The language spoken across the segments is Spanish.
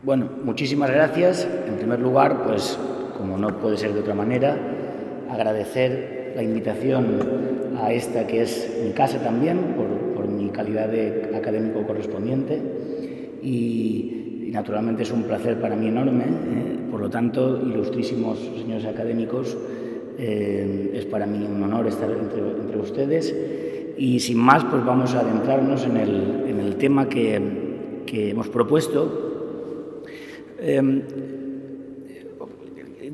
Bueno, muchísimas gracias. En primer lugar, pues, como no puede ser de otra manera, agradecer la invitación a esta que es mi casa también, por mi calidad de académico correspondiente. Y naturalmente es un placer para mí enorme. Por lo tanto, ilustrísimos señores académicos, es para mí un honor estar entre ustedes. Y sin más, pues vamos a adentrarnos en el tema que hemos propuesto.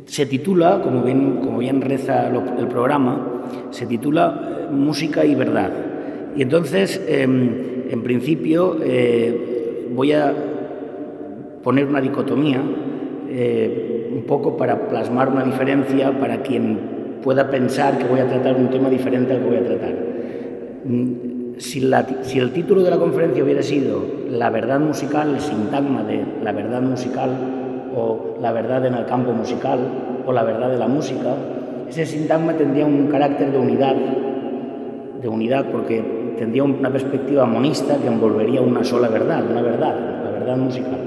Se titula, como bien reza el programa, se titula Música y Verdad. Y entonces, en principio, voy a poner una dicotomía, un poco para plasmar una diferencia para quien pueda pensar que voy a tratar un tema diferente al que voy a tratar. Si el título de la conferencia hubiera sido La verdad musical, el sintagma de la verdad musical, o la verdad en el campo musical, o la verdad de la música, ese sintagma tendría un carácter de unidad porque tendría una perspectiva monista que envolvería una sola verdad, la verdad musical.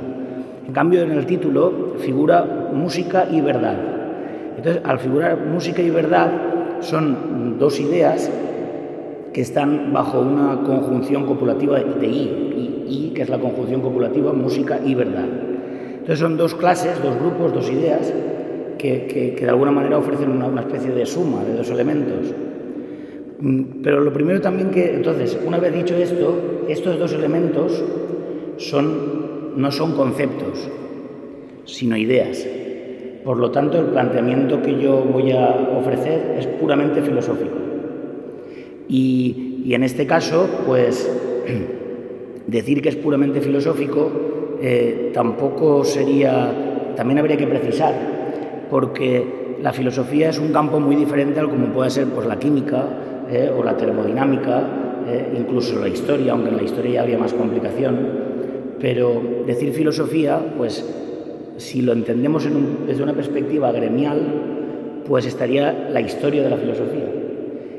En cambio, en el título figura música y verdad. Entonces, al figurar música y verdad, son dos ideas que están bajo una conjunción copulativa de I, que es la conjunción copulativa música y verdad. Entonces son dos clases, dos grupos, dos ideas que de alguna manera ofrecen una especie de suma de dos elementos. Pero lo primero también entonces, una vez dicho esto, estos dos elementos no son conceptos, sino ideas. Por lo tanto, el planteamiento que yo voy a ofrecer es puramente filosófico. Y en este caso, pues, decir que es puramente filosófico tampoco también habría que precisar, porque la filosofía es un campo muy diferente al como puede ser pues, la química o la termodinámica, incluso la historia, aunque en la historia ya había más complicación. Pero decir filosofía, pues, si lo entendemos desde una perspectiva gremial, pues estaría la historia de la filosofía.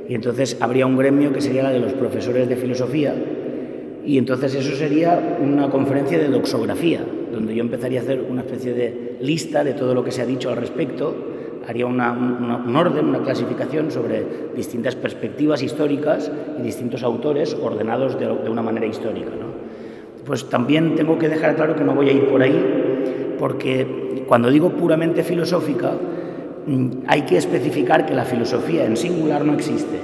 Y entonces habría un gremio que sería la de los profesores de filosofía, y entonces eso sería una conferencia de doxografía, donde yo empezaría a hacer una especie de lista de todo lo que se ha dicho al respecto, haría un orden, una clasificación sobre distintas perspectivas históricas y distintos autores ordenados de una manera histórica, ¿no? Pues también tengo que dejar claro que no voy a ir por ahí, porque cuando digo puramente filosófica, hay que especificar que la filosofía en singular no existe.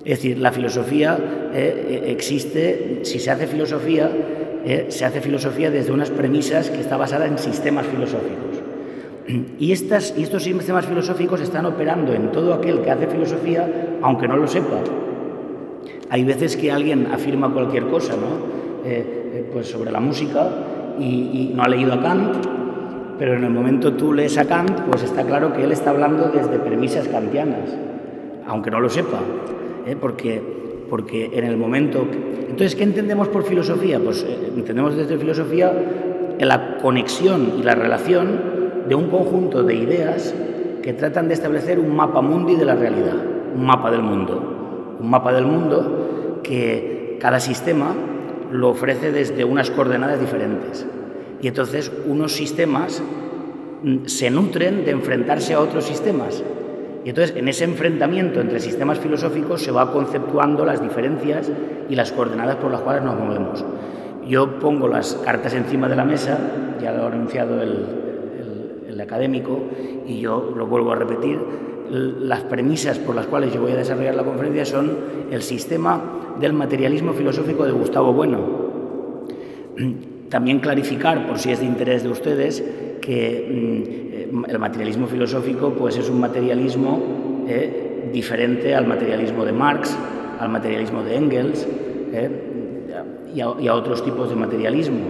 Es decir, la filosofía existe, si se hace filosofía desde unas premisas que está basada en sistemas filosóficos. Y estos sistemas filosóficos están operando en todo aquel que hace filosofía, aunque no lo sepa. Hay veces que alguien afirma cualquier cosa, ¿no? Pues sobre la música y no ha leído a Kant, pero en el momento tú lees a Kant, pues está claro que él está hablando desde premisas kantianas, aunque no lo sepa, porque en el momento... Entonces, ¿qué entendemos por filosofía? Pues entendemos desde filosofía la conexión y la relación de un conjunto de ideas que tratan de establecer un mapa mundi de la realidad, un mapa del mundo que cada sistema lo ofrece desde unas coordenadas diferentes. Y entonces unos sistemas se nutren de enfrentarse a otros sistemas. Y entonces en ese enfrentamiento entre sistemas filosóficos se va conceptuando las diferencias y las coordenadas por las cuales nos movemos. Yo pongo las cartas encima de la mesa, ya lo ha anunciado el académico, y yo lo vuelvo a repetir. Las premisas por las cuales yo voy a desarrollar la conferencia son el sistema del materialismo filosófico de Gustavo Bueno. También clarificar, por si es de interés de ustedes, que el materialismo filosófico pues, es un materialismo diferente al materialismo de Marx, al materialismo de Engels y a otros tipos de materialismo.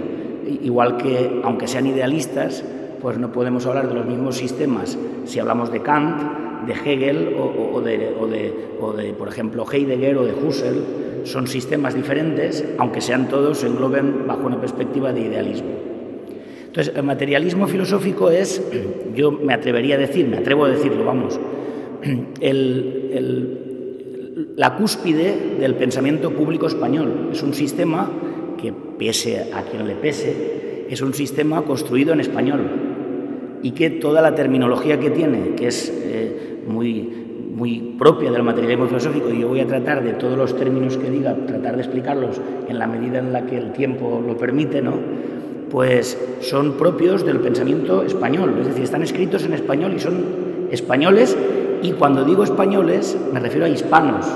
Igual que, aunque sean idealistas, pues no podemos hablar de los mismos sistemas si hablamos de Kant, de Hegel o de, por ejemplo, Heidegger o de Husserl. Son sistemas diferentes, aunque sean todos, se engloben bajo una perspectiva de idealismo. Entonces, el materialismo filosófico es, yo me atrevo a decirlo, vamos, la cúspide del pensamiento público español. Es un sistema que, pese a quien le pese, es un sistema construido en español y que toda la terminología que tiene, que es muy propia del materialismo filosófico, y yo voy a tratar de todos los términos que diga, tratar de explicarlos en la medida en la que el tiempo lo permite, ¿no? Pues son propios del pensamiento español, es decir, están escritos en español y son españoles, y cuando digo españoles me refiero a hispanos,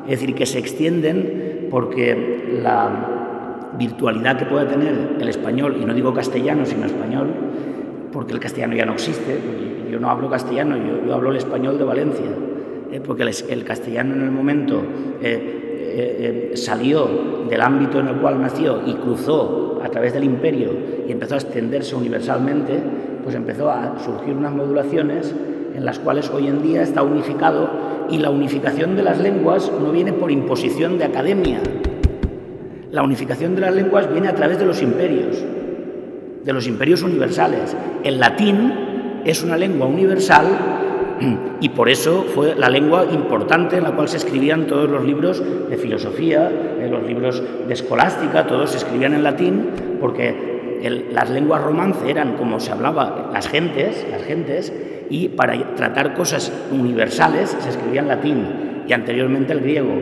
es decir, que se extienden porque la virtualidad que pueda tener el español, y no digo castellano sino español, porque el castellano ya no existe, yo no hablo castellano, yo hablo el español de Valencia, porque el castellano en el momento salió del ámbito en el cual nació y cruzó a través del imperio y empezó a extenderse universalmente, pues empezó a surgir unas modulaciones en las cuales hoy en día está unificado, y la unificación de las lenguas no viene por imposición de academia, la unificación de las lenguas viene a través de los imperios universales. El latín es una lengua universal y por eso fue la lengua importante en la cual se escribían todos los libros de filosofía, los libros de escolástica, todos se escribían en latín, porque las lenguas romance eran como se hablaba las gentes, y para tratar cosas universales se escribía en latín y anteriormente el griego.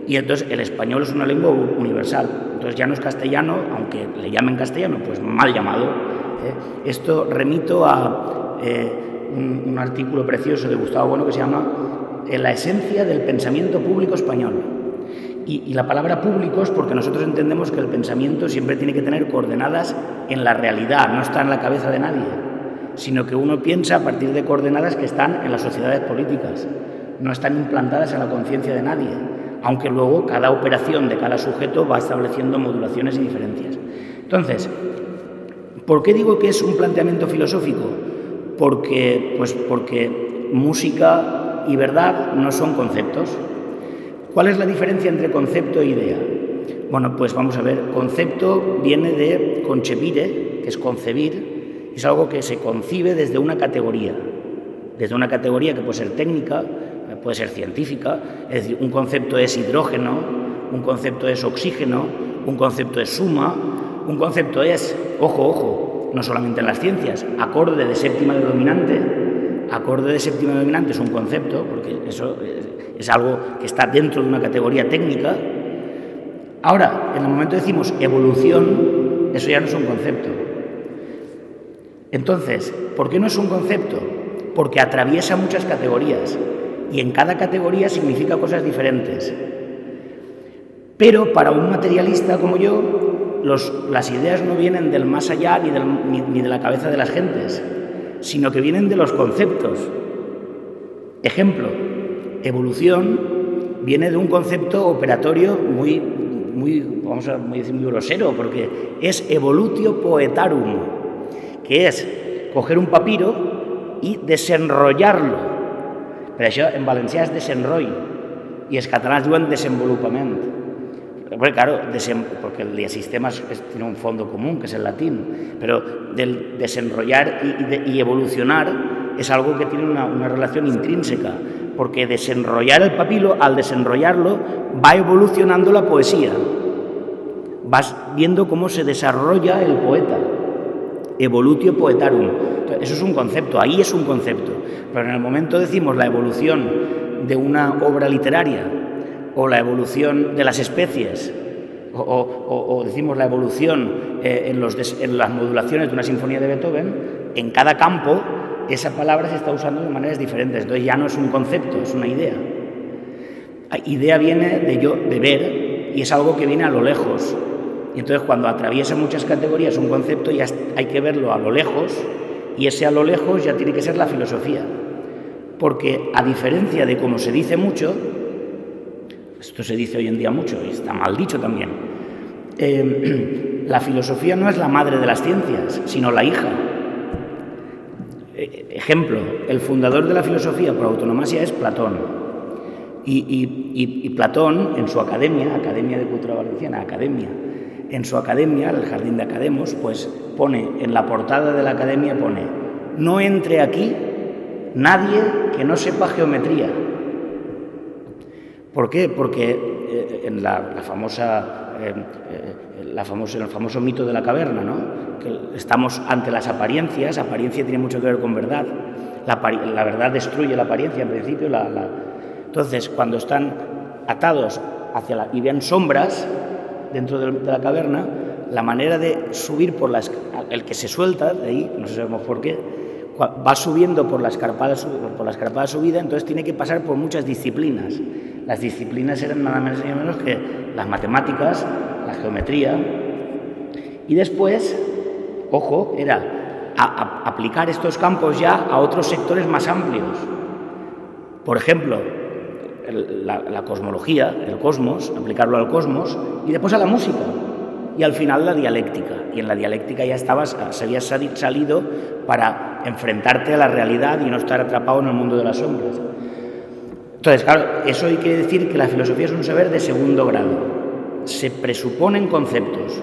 Y entonces el español es una lengua universal. Entonces ya no es castellano, aunque le llamen castellano, pues mal llamado. Esto remito a un artículo precioso de Gustavo Bueno que se llama La esencia del pensamiento público español. Y la palabra público es porque nosotros entendemos que el pensamiento siempre tiene que tener coordenadas en la realidad, no está en la cabeza de nadie, sino que uno piensa a partir de coordenadas que están en las sociedades políticas, no están implantadas en la conciencia de nadie, aunque luego cada operación de cada sujeto va estableciendo modulaciones y diferencias. Entonces, ¿por qué digo que es un planteamiento filosófico? Porque música y verdad no son conceptos. ¿Cuál es la diferencia entre concepto e idea? Bueno, pues vamos a ver, concepto viene de concepire, que es concebir, es algo que se concibe desde una categoría que puede ser técnica, puede ser científica, es decir, un concepto es hidrógeno, un concepto es oxígeno, un concepto es suma, un concepto es, ojo, no solamente en las ciencias, acorde de séptima de dominante. Acorde de séptima de dominante es un concepto, porque eso es algo que está dentro de una categoría técnica. Ahora, en el momento decimos evolución, eso ya no es un concepto. Entonces, ¿por qué no es un concepto? Porque atraviesa muchas categorías y en cada categoría significa cosas diferentes. Pero para un materialista como yo, las ideas no vienen del más allá ni de la cabeza de las gentes, sino que vienen de los conceptos. Ejemplo, evolución viene de un concepto operatorio muy grosero, porque es evolutio poetarum, que es coger un papiro y desenrotllar-lo. Per això en valencià és desenroll i els catalans diuen desenvolupament. Bueno, claro, porque el sistema tiene un fondo común, que es el latín, pero del desenrollar y evolucionar es algo que tiene una relación intrínseca, porque desenrollar el papiro, al desenrollarlo, va evolucionando la poesía. Vas viendo cómo se desarrolla el poeta. Evolutio poetarum. Eso es un concepto, ahí es un concepto. Pero en el momento decimos la evolución de una obra literaria, o la evolución de las especies, o decimos la evolución en las modulaciones de una sinfonía de Beethoven, en cada campo esa palabra se está usando de maneras diferentes. Entonces ya no es un concepto, es una idea. Idea viene de ver, y es algo que viene a lo lejos. Y entonces cuando atraviesa muchas categorías un concepto, ya hay que verlo a lo lejos, y ese a lo lejos ya tiene que ser la filosofía. Porque a diferencia de como se dice mucho, esto se dice hoy en día mucho y está mal dicho también, la filosofía no es la madre de las ciencias, sino la hija. Ejemplo, el fundador de la filosofía por autonomasia es Platón. Y Platón, en su academia de Cultura Valenciana, en su academia, el Jardín de Academos, pues pone, en la portada de la academia pone: no entre aquí nadie que no sepa geometría. ¿Por qué? Porque en la famosa el famoso mito de la caverna, ¿no? Que estamos ante las apariencias. Apariencia tiene mucho que ver con verdad. La verdad destruye la apariencia, en principio. Entonces, cuando están atados y ven sombras dentro de la caverna, la manera de subir el que se suelta de ahí, no sabemos por qué, va subiendo por la escarpada subida, entonces tiene que pasar por muchas disciplinas. Las disciplinas eran nada menos que las matemáticas, la geometría, y después, ojo, era aplicar estos campos ya a otros sectores más amplios. Por ejemplo, la cosmología, el cosmos, aplicarlo al cosmos, y después a la música, y al final la dialéctica. Y en la dialéctica ya se había salido para enfrentarte a la realidad y no estar atrapado en el mundo de las sombras. Entonces, claro, eso quiere decir que la filosofía es un saber de segundo grado. Se presuponen conceptos,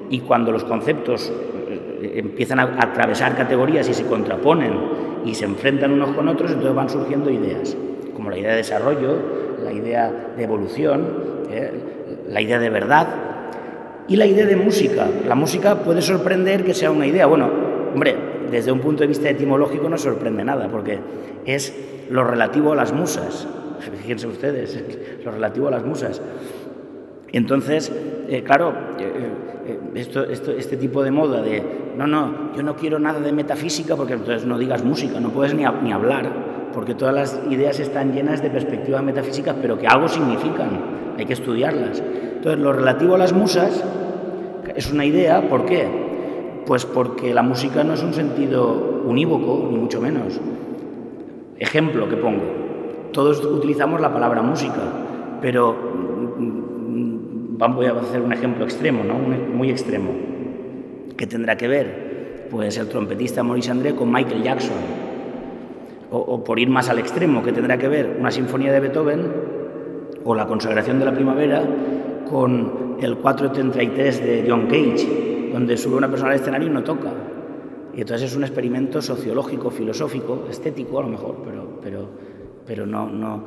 y cuando los conceptos empiezan a atravesar categorías y se contraponen y se enfrentan unos con otros, entonces van surgiendo ideas, como la idea de desarrollo, la idea de evolución, la idea de verdad y la idea de música. La música puede sorprender que sea una idea. Bueno, hombre, desde un punto de vista etimológico no sorprende nada, porque es lo relativo a las musas. Fíjense ustedes, lo relativo a las musas. Entonces, claro, este tipo de moda de no, yo no quiero nada de metafísica, porque entonces no digas música, no puedes ni hablar, porque todas las ideas están llenas de perspectivas metafísicas, pero que algo significan, hay que estudiarlas. Entonces, lo relativo a las musas es una idea. ¿Por qué? Pues porque la música no es un sentido unívoco, ni mucho menos. Ejemplo que pongo: todos utilizamos la palabra música, pero voy a hacer un ejemplo extremo, ¿no? Muy extremo. ¿Qué tendrá que ver? Pues el trompetista Maurice André con Michael Jackson. O por ir más al extremo, ¿qué tendrá que ver una sinfonía de Beethoven o la consagración de la primavera con el 433 de John Cage, donde sube una persona al escenario y no toca? Y entonces es un experimento sociológico, filosófico, estético a lo mejor, pero no.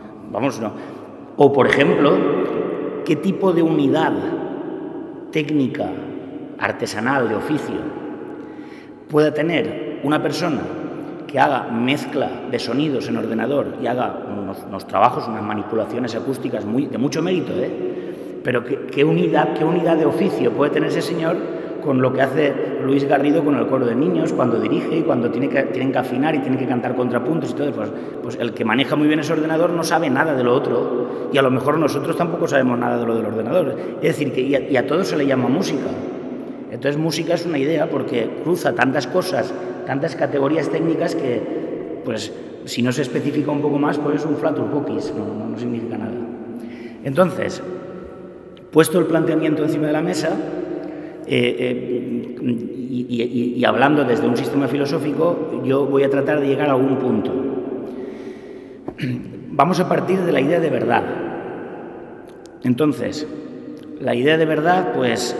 O, por ejemplo, ¿qué tipo de unidad técnica, artesanal, de oficio puede tener una persona que haga mezcla de sonidos en ordenador y haga unos trabajos, unas manipulaciones acústicas de mucho mérito, pero ¿qué unidad de oficio puede tener ese señor con lo que hace Luis Garrido con el coro de niños cuando dirige y cuando tienen que afinar y tienen que cantar contrapuntos y todo? Pues el que maneja muy bien ese ordenador no sabe nada de lo otro, y a lo mejor nosotros tampoco sabemos nada de lo del ordenador. Es decir, que a todo se le llama música. Entonces, música es una idea porque cruza tantas cosas, tantas categorías técnicas que, pues, si no se especifica un poco más, pues es un flatus vocis, no significa nada. Entonces, puesto el planteamiento encima de la mesa, y hablando desde un sistema filosófico, yo voy a tratar de llegar a algún punto. Vamos a partir de la idea de verdad. Entonces, la idea de verdad, pues,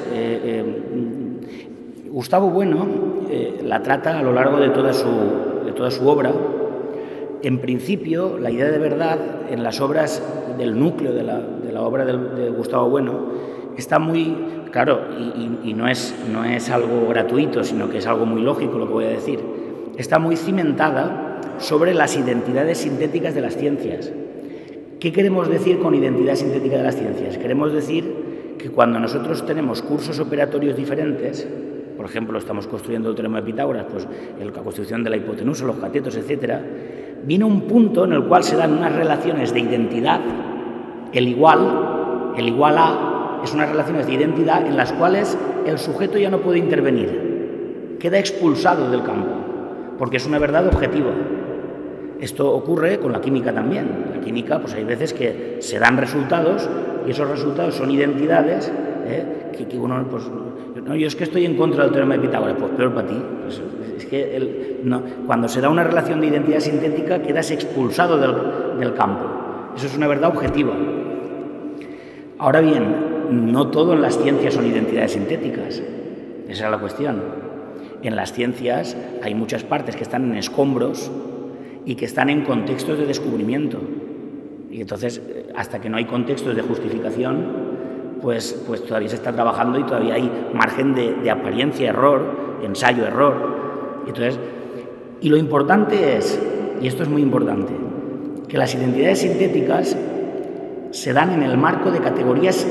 Gustavo Bueno la trata a lo largo de toda su obra. En principio, la idea de verdad en las obras del núcleo de la obra de Gustavo Bueno está muy claro, y no es algo gratuito, sino que es algo muy lógico lo que voy a decir. Está muy cimentada sobre las identidades sintéticas de las ciencias. ¿Qué queremos decir con identidad sintética de las ciencias? Queremos decir que cuando nosotros tenemos cursos operatorios diferentes, por ejemplo, estamos construyendo el teorema de Pitágoras, pues la construcción de la hipotenusa, los catetos, etc., viene un punto en el cual se dan unas relaciones de identidad, el igual a, es unas relaciones de identidad en las cuales el sujeto ya no puede intervenir, queda expulsado del campo, porque es una verdad objetiva. Esto ocurre con la química también. La química, pues hay veces que se dan resultados y esos resultados son identidades que uno, pues, no, yo es que estoy en contra del teorema de Pitágoras, pues peor para ti. Pues, es que cuando se da una relación de identidad sintética quedas expulsado del campo. Eso es una verdad objetiva. Ahora bien, no todo en las ciencias son identidades sintéticas. Esa es la cuestión. En las ciencias hay muchas partes que están en escombros y que están en contextos de descubrimiento. Y entonces, hasta que no hay contextos de justificación, pues todavía se está trabajando y todavía hay margen de apariencia-error, ensayo-error. Entonces, y lo importante es, y esto es muy importante, que las identidades sintéticas se dan en el marco de categorías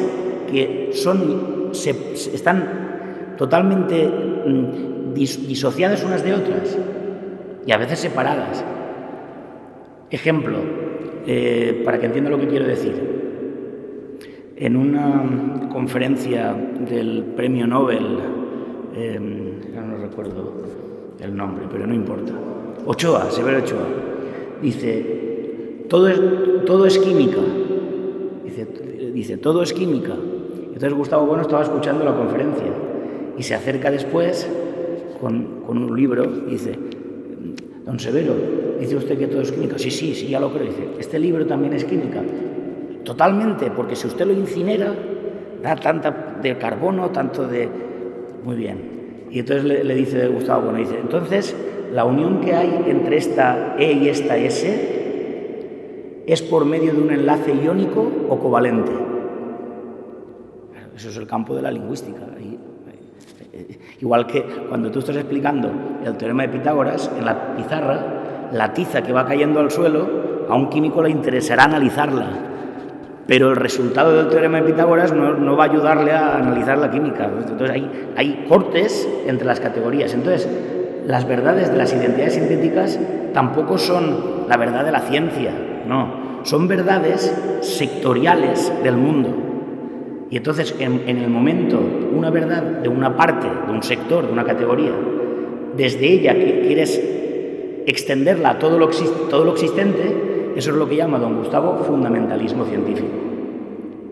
que están totalmente disociadas unas de otras y a veces separadas. Ejemplo, para que entienda lo que quiero decir. En una conferencia del premio Nobel, no recuerdo el nombre, pero no importa, Severo Ochoa, dice, todo es química. Dice, todo es química. Entonces Gustavo Bueno estaba escuchando la conferencia y se acerca después con un libro y dice, don Severo, ¿dice usted que todo es química? Sí, ya lo creo. Dice, este libro también es química. Totalmente, porque si usted lo incinera, da tanta de carbono, tanto de... Muy bien. Y entonces le dice Gustavo Bueno, dice, entonces la unión que hay entre esta E y esta S es por medio de un enlace iónico o covalente. Eso es el campo de la lingüística. Igual que cuando tú estás explicando el teorema de Pitágoras, en la pizarra, la tiza que va cayendo al suelo, a un químico le interesará analizarla, pero el resultado del teorema de Pitágoras no va a ayudarle a analizar la química. Entonces hay cortes entre las categorías. Entonces, las verdades de las identidades sintéticas tampoco son la verdad de la ciencia, no, son verdades sectoriales del mundo. Y entonces, en el momento, una verdad de una parte, de un sector, de una categoría, desde ella que quieres extenderla a todo lo existente, eso es lo que llama don Gustavo fundamentalismo científico,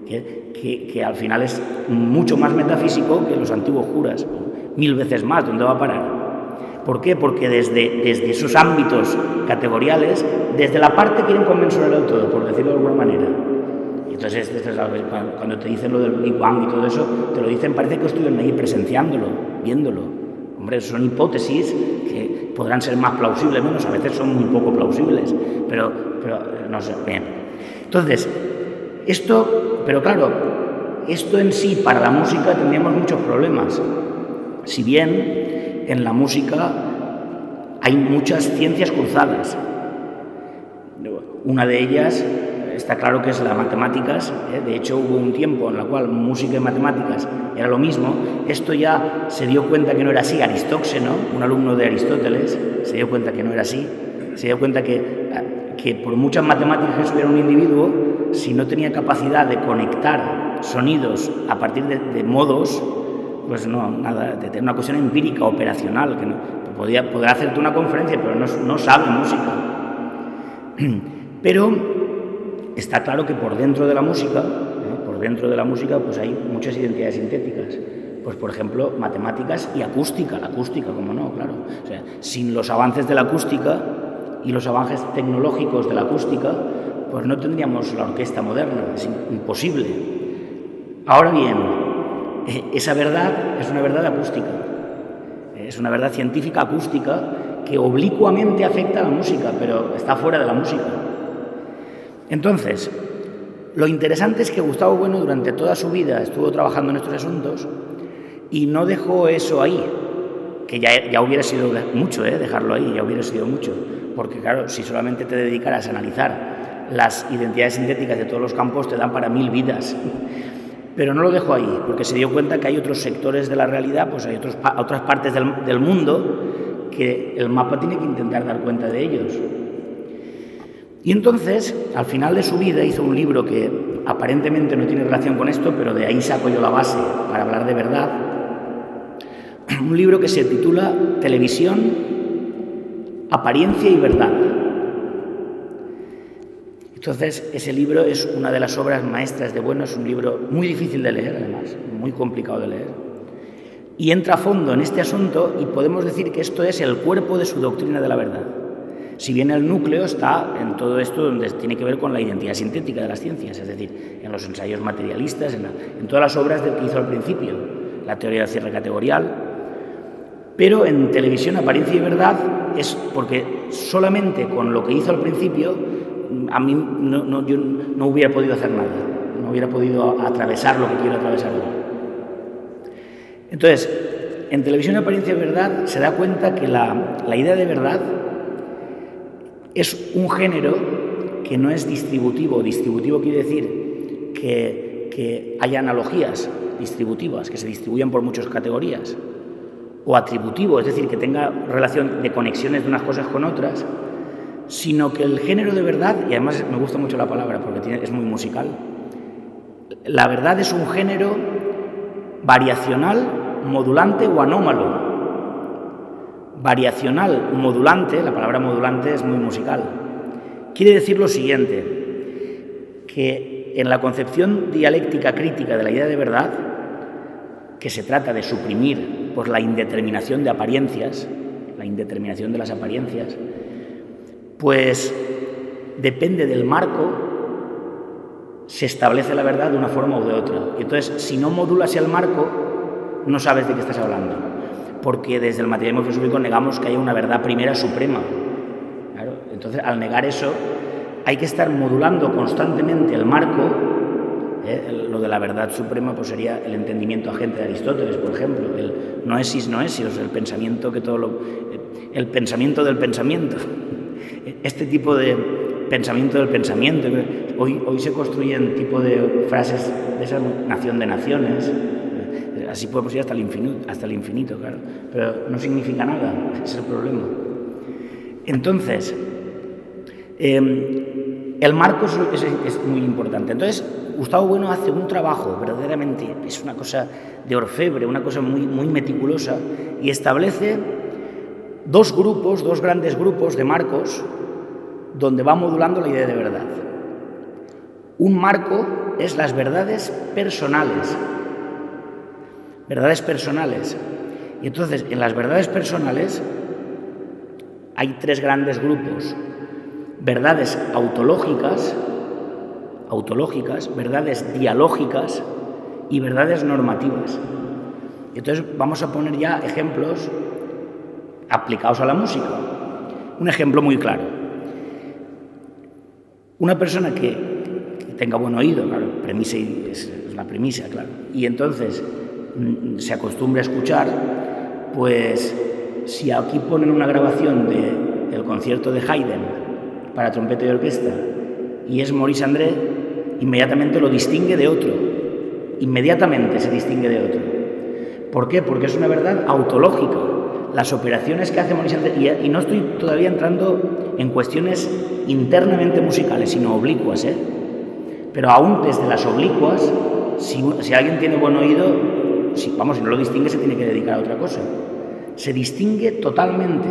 que al final es mucho más metafísico que los antiguos juras, 1000 veces más. ¿Dónde va a parar? ¿Por qué? Porque desde esos ámbitos categoriales, desde la parte quieren conmensurar el todo, por decirlo de alguna manera. Y entonces, cuando te dicen lo del Big Bang y todo eso, te lo dicen, parece que estuvieron ahí presenciándolo, viéndolo. Hombre, son hipótesis que podrán ser más plausibles, menos, a veces son muy poco plausibles, pero no sé, bien. Entonces, pero claro, esto en sí, para la música tendríamos muchos problemas. Si bien en la música hay muchas ciencias cruzadas. Una de ellas está claro que es las matemáticas. De hecho, hubo un tiempo en el cual música y matemáticas era lo mismo. Esto ya se dio cuenta que no era así. Aristóxeno, un alumno de Aristóteles, se dio cuenta que no era así. Se dio cuenta que por muchas matemáticas que hubiera un individuo, si no tenía capacidad de conectar sonidos a partir de modos, pues no, nada, de tener una cuestión empírica, operacional, que no, podrá hacerte una conferencia, pero no sabe música. Pero está claro que por dentro de la música, pues hay muchas identidades sintéticas. Pues, por ejemplo, matemáticas y acústica, la acústica, como no, claro. O sea, sin los avances de la acústica y los avances tecnológicos de la acústica, pues no tendríamos la orquesta moderna, es imposible. Ahora bien, esa verdad es una verdad acústica, es una verdad científica acústica que oblicuamente afecta a la música, pero está fuera de la música. Entonces, lo interesante es que Gustavo Bueno durante toda su vida estuvo trabajando en estos asuntos y no dejó eso ahí, que ya hubiera sido mucho, dejarlo ahí, ya hubiera sido mucho, porque claro, si solamente te dedicaras a analizar las identidades sintéticas de todos los campos, te dan para 1000 vidas. Pero no lo dejó ahí, porque se dio cuenta que hay otros sectores de la realidad, pues hay otras partes del mundo que el mapa tiene que intentar dar cuenta de ellos. Y entonces, al final de su vida, hizo un libro que aparentemente no tiene relación con esto, pero de ahí saco yo la base para hablar de verdad. Un libro que se titula Televisión, Apariencia y Verdad. Entonces, ese libro es una de las obras maestras de Bueno, es un libro muy difícil de leer, además, muy complicado de leer. Y entra a fondo en este asunto y podemos decir que esto es el cuerpo de su doctrina de la verdad. Si bien el núcleo está en todo esto donde tiene que ver con la identidad sintética de las ciencias, es decir, en los ensayos materialistas, en todas las obras que hizo al principio, la teoría del cierre categorial. Pero en Televisión, Apariencia y Verdad es porque solamente con lo que hizo al principio a mí yo no hubiera podido hacer nada. no hubiera podido atravesar lo que quiero atravesar hoy. Entonces, en Televisión Apariencia y Verdad se da cuenta que la idea de verdad es un género que no es distributivo. Distributivo quiere decir que haya analogías distributivas, que se distribuyan por muchas categorías, o atributivo, es decir, que tenga relación de conexiones de unas cosas con otras, sino que el género de verdad, y además me gusta mucho la palabra porque es muy musical, la verdad es un género variacional, modulante o anómalo. Variacional, modulante, la palabra modulante es muy musical. Quiere decir lo siguiente, que en la concepción dialéctica crítica de la idea de verdad, que se trata de suprimir pues, la indeterminación de apariencias, la indeterminación de las apariencias, pues depende del marco, se establece la verdad de una forma u de otra. Y entonces, si no modulas el marco, no sabes de qué estás hablando. Porque desde el materialismo filosófico negamos que haya una verdad primera suprema. Claro, entonces, al negar eso, hay que estar modulando constantemente el marco. Lo de la verdad suprema pues sería el entendimiento agente de Aristóteles, por ejemplo, el noesis noesios, el pensamiento que el pensamiento del pensamiento. Este tipo de pensamiento del pensamiento. Hoy se construyen tipo de frases de esa nación de naciones. Así podemos ir hasta el infinito, claro. Pero no significa nada, ese es el problema. Entonces, el marco es muy importante. Entonces, Gustavo Bueno hace un trabajo, verdaderamente, es una cosa de orfebre, una cosa muy, muy meticulosa, y establece dos grandes grupos de marcos, donde va modulando la idea de verdad. Un marco es las verdades personales. Verdades personales. Y entonces, en las verdades personales hay tres grandes grupos. Verdades autológicas, verdades dialógicas y verdades normativas. Y entonces vamos a poner ya ejemplos aplicados a la música. Un ejemplo muy claro. Una persona que tenga buen oído, claro, es la premisa, claro, y entonces se acostumbra a escuchar, pues si aquí ponen una grabación del concierto de Haydn para trompeta y orquesta y es Maurice André, inmediatamente lo distingue de otro, inmediatamente se distingue de otro. ¿Por qué? Porque es una verdad autológica. Las operaciones que hace Maurice André, y no estoy todavía entrando en cuestiones internamente musicales, sino oblicuas, pero aún desde las oblicuas, si alguien tiene buen oído, si no lo distingue, se tiene que dedicar a otra cosa. Se distingue totalmente.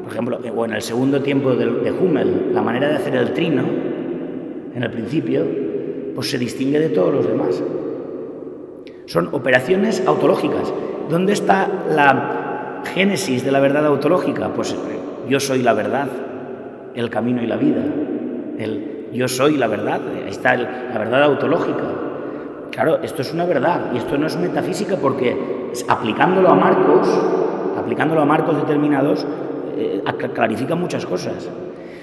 Por ejemplo, en el segundo tiempo de Hummel, la manera de hacer el trino, en el principio, pues se distingue de todos los demás. Son operaciones autológicas. ¿Dónde está la génesis de la verdad autológica? Pues yo soy la verdad, el camino y la vida. Yo soy la verdad, ahí está la verdad autológica. Claro, esto es una verdad y esto no es metafísica porque aplicándolo a marcos determinados, clarifica muchas cosas.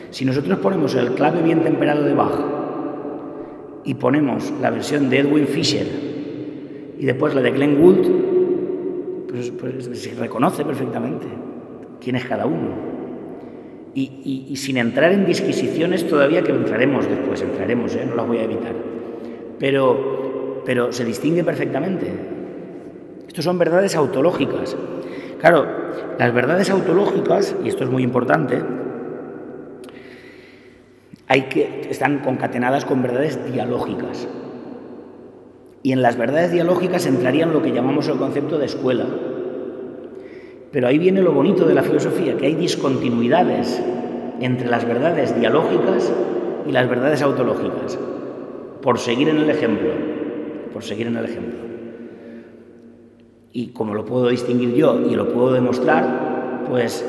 Si nosotros ponemos el clave bien temperado de Bach y ponemos la versión de Edwin Fischer y después la de Glenn Gould, pues se reconoce perfectamente quién es cada uno. Y sin entrar en disquisiciones todavía, que entraremos después, no las voy a evitar. Pero se distingue perfectamente. Estos son verdades autológicas. Claro, las verdades autológicas, y esto es muy importante, están concatenadas con verdades dialógicas. Y en las verdades dialógicas entrarían lo que llamamos el concepto de escuela. Pero ahí viene lo bonito de la filosofía, que hay discontinuidades entre las verdades dialógicas y las verdades autológicas. Por seguir en el ejemplo. Y como lo puedo distinguir yo y lo puedo demostrar, pues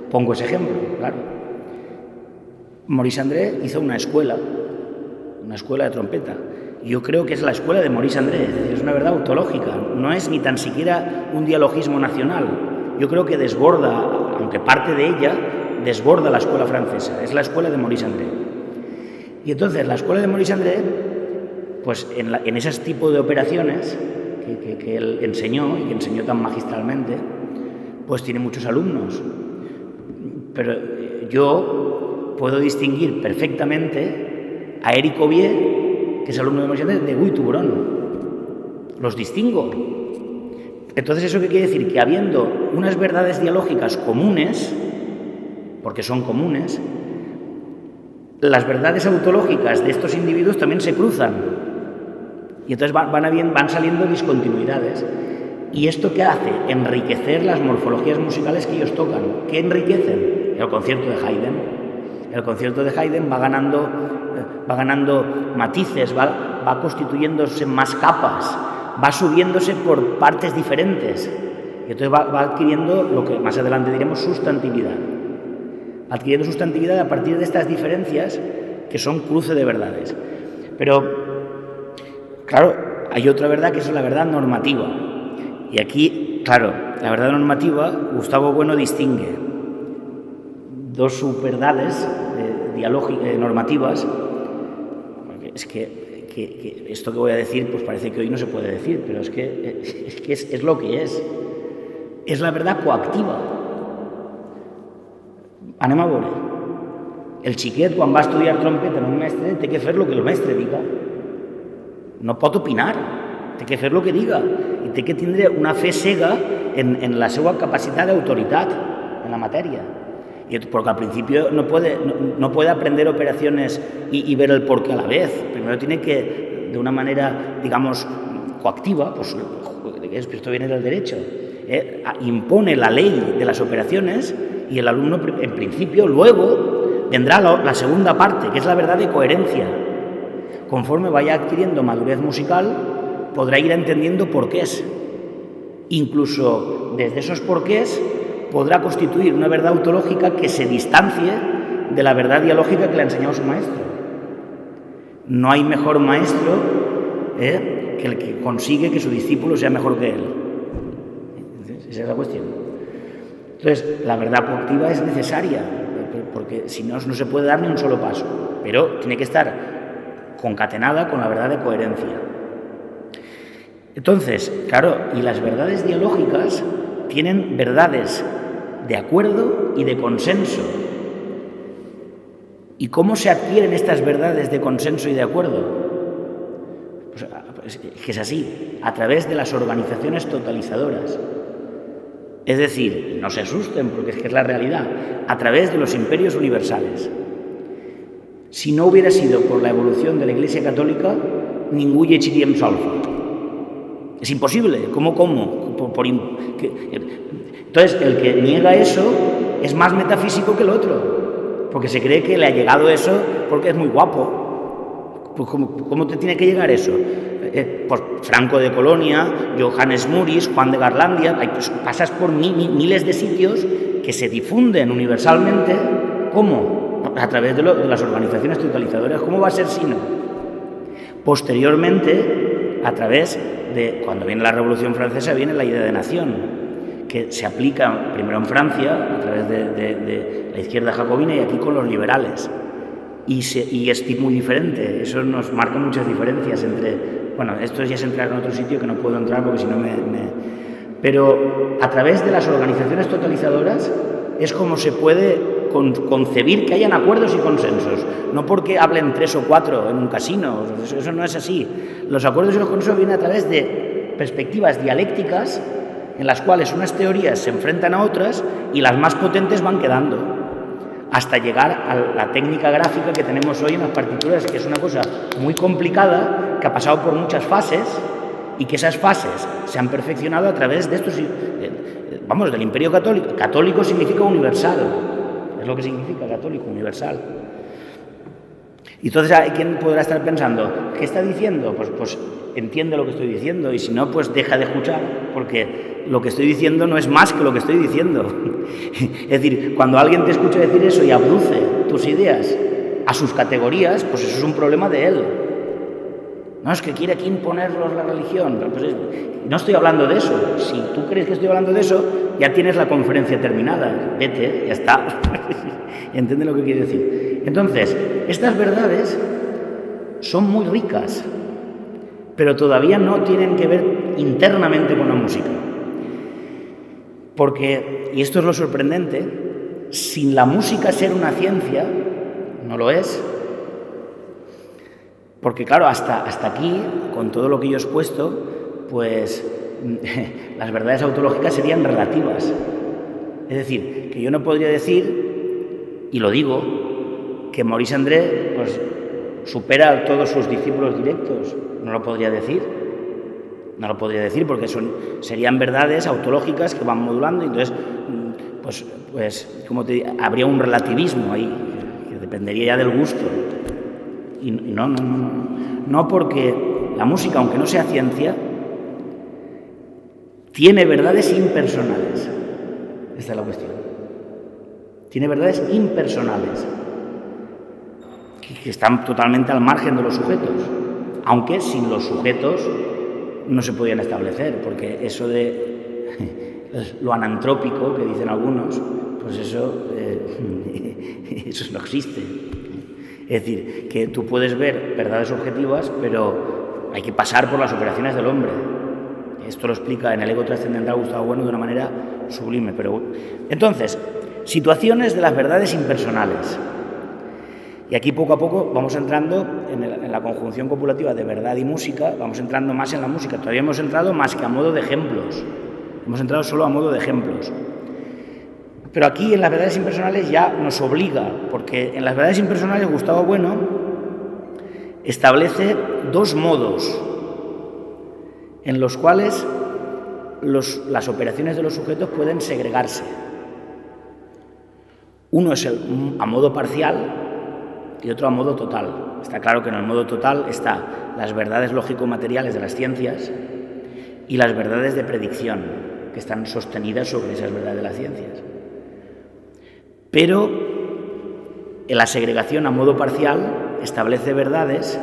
pongo ese ejemplo, claro. Maurice André hizo una escuela de trompeta. Yo creo que es la escuela de Maurice André, es una verdad autológica, no es ni tan siquiera un dialogismo nacional. Yo creo que desborda, aunque parte de ella, desborda la escuela francesa, es la escuela de Maurice André. Y entonces la escuela de Maurice André pues en ese tipo de operaciones que él enseñó y que enseñó tan magistralmente, pues tiene muchos alumnos. Pero yo puedo distinguir perfectamente a Éric Aubier, que es alumno de Moisés, de Guy Touron. Los distingo. Entonces, ¿eso qué quiere decir? Que habiendo unas verdades dialógicas comunes, porque son comunes, las verdades autológicas de estos individuos también se cruzan. Y entonces van saliendo discontinuidades. ¿Y esto qué hace? Enriquecer las morfologías musicales que ellos tocan. ¿Qué enriquecen? El concierto de Haydn. El concierto de Haydn va ganando matices, va constituyéndose más capas, va subiéndose por partes diferentes. Y entonces va adquiriendo lo que más adelante diremos sustantividad. Adquiriendo sustantividad a partir de estas diferencias que son cruce de verdades. Pero, claro, hay otra verdad que es la verdad normativa. Y aquí, claro, la verdad normativa, Gustavo Bueno distingue dos subverdades normativas. Es que esto que voy a decir, pues parece que hoy no se puede decir, pero es que es lo que es. Es la verdad coactiva. Anem a veure. El xiquet, quan va estudiar trompeta en un mestre, té que fer lo que el mestre diga. No pot opinar, té que fer lo que diga. I té que tindre una fe cega en la seva capacitat d'autoritat en la matèria. Porque al principio no puede aprender operaciones y ver el porqué a la vez. Primero tiene que, de una manera, digamos, coactiva, pues esto viene del derecho, impone la ley de las operaciones y el alumno, en principio, luego vendrá la segunda parte, que es la verdad de coherencia. Conforme vaya adquiriendo madurez musical, podrá ir entendiendo porqués. Incluso desde esos porqués podrá constituir una verdad autológica que se distancie de la verdad dialógica que le ha enseñado su maestro. No hay mejor maestro que el que consigue que su discípulo sea mejor que él. Esa es la cuestión. Entonces, la verdad coactiva es necesaria, porque si no, no se puede dar ni un solo paso, pero tiene que estar concatenada con la verdad de coherencia. Entonces, claro, y las verdades dialógicas tienen verdades de acuerdo y de consenso. ¿Y cómo se adquieren estas verdades de consenso y de acuerdo? Pues que es así, a través de las organizaciones totalizadoras. Es decir, no se asusten porque es que es la realidad, a través de los imperios universales. Si no hubiera sido por la evolución de la Iglesia Católica, ningú llegiríem solfa. Es imposible. ¿Cómo? Entonces, el que niega eso es más metafísico que el otro, porque se cree que le ha llegado eso porque es muy guapo. Pues ¿cómo te tiene que llegar eso? Pues Franco de Colonia, Johannes Muris, Juan de Garlandia, pues pasas por miles de sitios que se difunden universalmente. ¿Cómo? A través de las organizaciones totalizadoras. ¿Cómo va a ser si no? Posteriormente, a través de, cuando viene la Revolución Francesa, viene la idea de nación, que se aplica primero en Francia, a través de la izquierda jacobina, y aquí con los liberales. Y es muy diferente. Eso nos marca muchas diferencias entre... Bueno, esto ya es entrar en otro sitio que no puedo entrar porque si no Pero a través de las organizaciones totalizadoras es como se puede concebir que hayan acuerdos y consensos. No porque hablen 3 o 4 en un casino, eso no es así. Los acuerdos y los consensos vienen a través de perspectivas dialécticas en las cuales unas teorías se enfrentan a otras y las más potentes van quedando, hasta llegar a la técnica gráfica que tenemos hoy en las partituras, que es una cosa muy complicada, que ha pasado por muchas fases y que esas fases se han perfeccionado a través de estos, del Imperio Católico. Católico significa universal, es lo que significa católico, universal. Y entonces hay quien podrá estar pensando, ¿qué está diciendo? Pues entiende lo que estoy diciendo, y si no, pues deja de escuchar, porque lo que estoy diciendo no es más que lo que estoy diciendo. Es decir, cuando alguien te escucha decir eso y abduce tus ideas a sus categorías, pues eso es un problema de él. No, es que quiere aquí imponerlos la religión. Pues no estoy hablando de eso. Si tú crees que estoy hablando de eso, ya tienes la conferencia terminada. Vete, ya está. ¿Entiendes lo que quiere decir? Entonces, estas verdades son muy ricas, pero todavía no tienen que ver internamente con la música. Porque, y esto es lo sorprendente, sin la música ser una ciencia, no lo es, porque claro, hasta aquí, con todo lo que yo he expuesto, pues las verdades autológicas serían relativas. Es decir, que yo no podría decir, y lo digo, que Maurice André pues, supera a todos sus discípulos directos. No lo podría decir. No lo podría decir porque serían verdades autológicas que van modulando y entonces, pues como te digo, habría un relativismo ahí, que dependería ya del gusto. Y no porque la música, aunque no sea ciencia, tiene verdades impersonales. Esta es la cuestión. Tiene verdades impersonales que están totalmente al margen de los sujetos, aunque sin los sujetos no se podían establecer, porque eso de lo anantrópico que dicen algunos, pues eso no existe. Es decir, que tú puedes ver verdades objetivas, pero hay que pasar por las operaciones del hombre. Esto lo explica en el ego trascendental Gustavo Bueno de una manera sublime. Entonces, situaciones de las verdades impersonales. Y aquí poco a poco vamos entrando en la conjunción copulativa de verdad y música, vamos entrando más en la música. Todavía hemos entrado más que a modo de ejemplos. Hemos entrado solo a modo de ejemplos. Pero aquí en las verdades impersonales ya nos obliga, porque en las verdades impersonales Gustavo Bueno establece dos modos en los cuales las operaciones de los sujetos pueden segregarse. Uno es a modo parcial y otro a modo total. Está claro que en el modo total están las verdades lógico-materiales de las ciencias y las verdades de predicción, que están sostenidas sobre esas verdades de las ciencias. Pero en la segregación a modo parcial establece verdades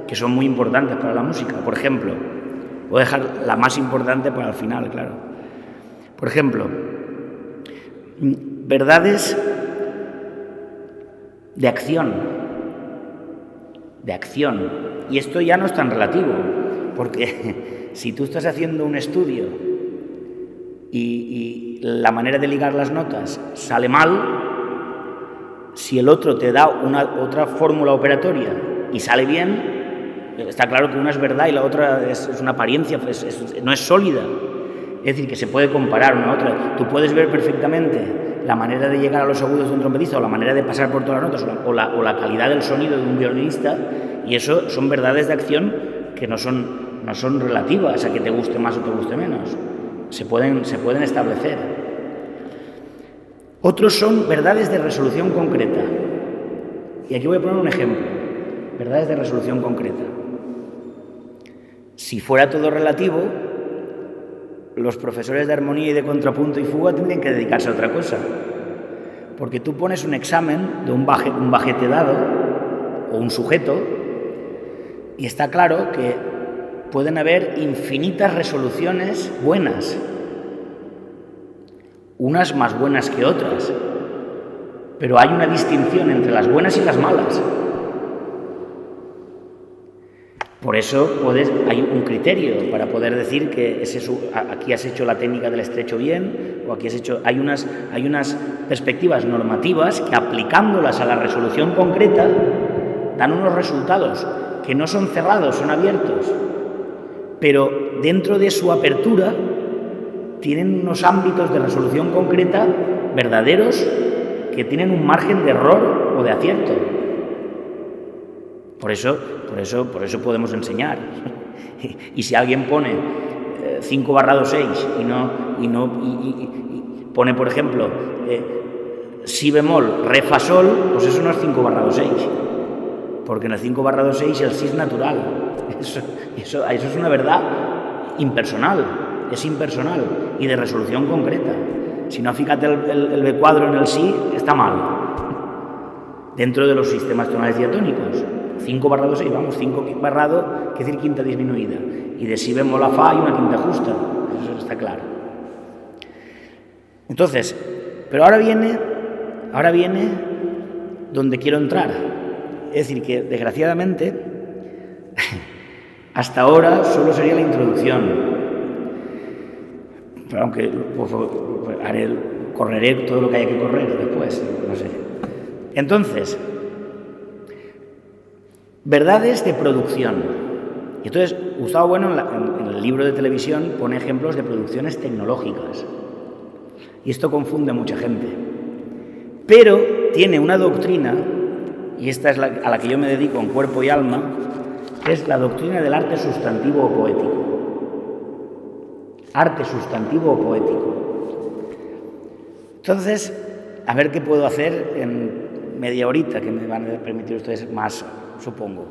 que son muy importantes para la música. Por ejemplo, voy a dejar la más importante para el final, claro. Por ejemplo, verdades de acción. Y esto ya no es tan relativo, porque si tú estás haciendo un estudio y la manera de ligar las notas sale mal, si el otro te da otra fórmula operatoria y sale bien, está claro que una es verdad y la otra es una apariencia, no es sólida. Es decir, que se puede comparar una a otra. Tú puedes ver perfectamente la manera de llegar a los agudos de un trompetista o la manera de pasar por todas las notas o la calidad del sonido de un violinista, y eso son verdades de acción que no son relativas a que te guste más o te guste menos. Se pueden establecer. Otros son verdades de resolución concreta. Y aquí voy a poner un ejemplo. Verdades de resolución concreta. Si fuera todo relativo, los profesores de armonía y de contrapunto y fuga tendrían que dedicarse a otra cosa. Porque tú pones un examen de un bajete dado o un sujeto y está claro que pueden haber infinitas resoluciones buenas, unas más buenas que otras, pero hay una distinción entre las buenas y las malas. Por eso hay un criterio para poder decir que aquí has hecho la técnica del estrecho bien, o aquí hay unas perspectivas normativas que, aplicándolas a la resolución concreta, dan unos resultados que no son cerrados, son abiertos, pero dentro de su apertura tienen unos ámbitos de resolución concreta verdaderos que tienen un margen de error o de acierto. Por eso podemos enseñar. Y si alguien pone 5/2/6 y pone, por ejemplo, si bemol, re, fa, sol, pues eso no es 5/2/6, porque en el 5/2/6 el si es natural. Eso es una verdad impersonal, es impersonal y de resolución concreta. Si no, fíjate el B cuadro en el si, está mal. Dentro de los sistemas tonales diatónicos. 5/2/6, vamos, 5/do, que decir quinta disminuida. Y de si bemol a fa hay una quinta justa. Eso está claro. Entonces, pero ahora viene donde quiero entrar. Es decir, que desgraciadamente Hasta ahora solo sería la introducción, pero aunque correré todo lo que haya que correr después, no sé. Entonces, verdades de producción. Y entonces, Gustavo Bueno en el libro de televisión pone ejemplos de producciones tecnológicas. Y esto confunde a mucha gente. Pero tiene una doctrina, y esta es a la que yo me dedico en cuerpo y alma, que es la doctrina del arte sustantivo o poético. Arte sustantivo o poético. Entonces, a ver qué puedo hacer en media horita, que me van a permitir ustedes más, supongo.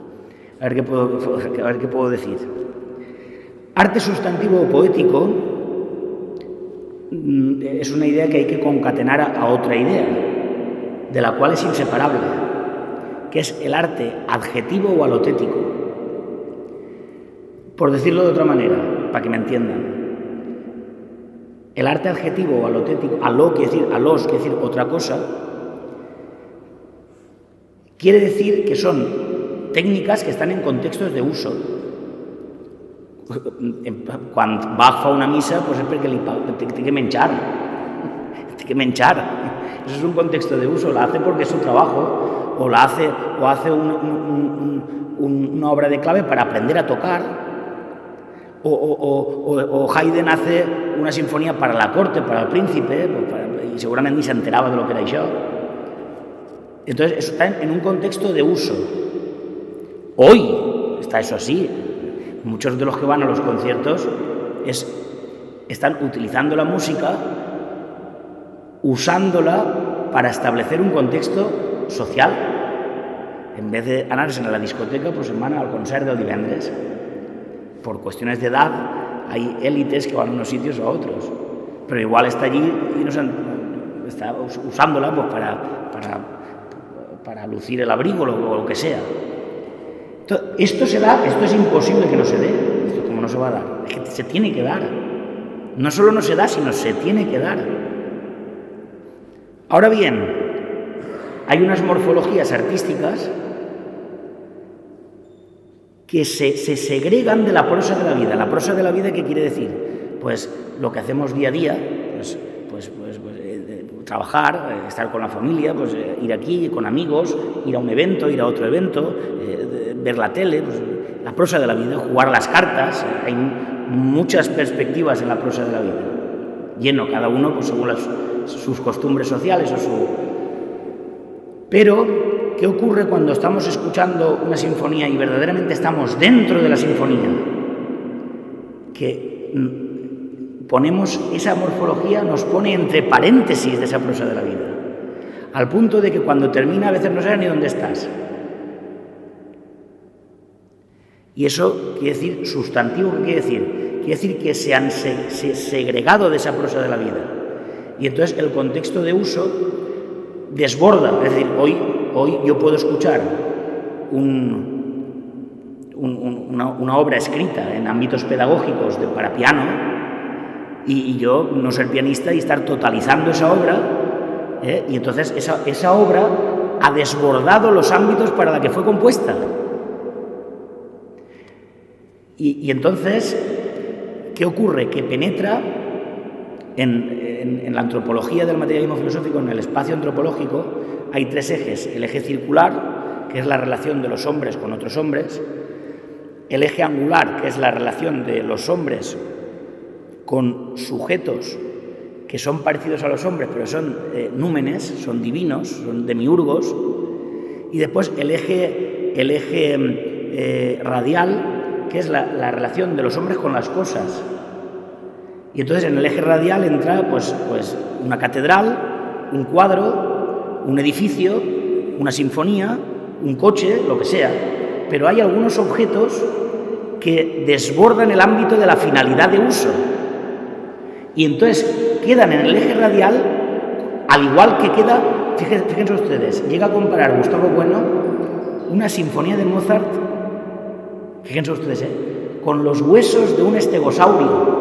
A ver qué puedo decir. Arte sustantivo o poético es una idea que hay que concatenar a otra idea, de la cual es inseparable, que es el arte adjetivo o alotético. Por decirlo de otra manera, para que me entiendan. El arte adjetivo o alotético, quiere decir otra cosa, quiere decir que son técnicas que están en contextos de uso. Cuando Bach fa una misa, pues es porque té que menjar. Eso es un contexto de uso, la hace porque es su trabajo, o hace una obra de clave para aprender a tocar. O Haydn hace una sinfonía para la corte, para el príncipe, y seguramente ni se enteraba de lo que era això. Entonces, eso está en un contexto de uso. Hoy está eso así. Muchos de los que van a los conciertos están utilizando la música, usándola para establecer un contexto social. En vez de anar-se'n a la discoteca, pues se'n van al concert del divendres. Por cuestiones de edad, hay élites que van a unos sitios o a otros, pero igual está allí y está usándola pues, para lucir el abrigo o lo que sea. Entonces, esto se da, esto es imposible que no se dé, esto como no se va a dar, es que se tiene que dar. No solo no se da, sino se tiene que dar. Ahora bien, hay unas morfologías artísticas que se segregan de la prosa de la vida. ¿La prosa de la vida qué quiere decir? Pues lo que hacemos día a día, trabajar, estar con la familia, pues ir aquí con amigos, ir a un evento, ir a otro evento, ver la tele, pues, la prosa de la vida, jugar a las cartas. Hay muchas perspectivas en la prosa de la vida. Lleno, cada uno pues, según sus costumbres sociales o su... Pero ¿qué ocurre cuando estamos escuchando una sinfonía y verdaderamente estamos dentro de la sinfonía? Que ponemos esa morfología, nos pone entre paréntesis de esa prosa de la vida, al punto de que cuando termina a veces no sabes ni dónde estás. Y eso quiere decir, sustantivo, ¿qué quiere decir? Quiere decir que se han segregado de esa prosa de la vida. Y entonces el contexto de uso desborda, es decir, hoy yo puedo escuchar una obra escrita en ámbitos pedagógicos para piano y yo no ser pianista y estar totalizando esa obra, y entonces esa obra ha desbordado los ámbitos para la que fue compuesta. Y entonces, ¿qué ocurre? Que penetra en la antropología del materialismo filosófico, en el espacio antropológico, hay tres ejes. El eje circular, que es la relación de los hombres con otros hombres. El eje angular, que es la relación de los hombres con sujetos que son parecidos a los hombres, pero son númenes, son divinos, son demiurgos. Y después el eje radial, que es la relación de los hombres con las cosas. Y entonces en el eje radial entra pues una catedral, un cuadro, un edificio, una sinfonía, un coche, lo que sea. Pero hay algunos objetos que desbordan el ámbito de la finalidad de uso. Y entonces quedan en el eje radial, al igual que queda, fíjense ustedes, llega a comparar Gustavo Bueno una sinfonía de Mozart, fíjense ustedes, con los huesos de un estegosaurio.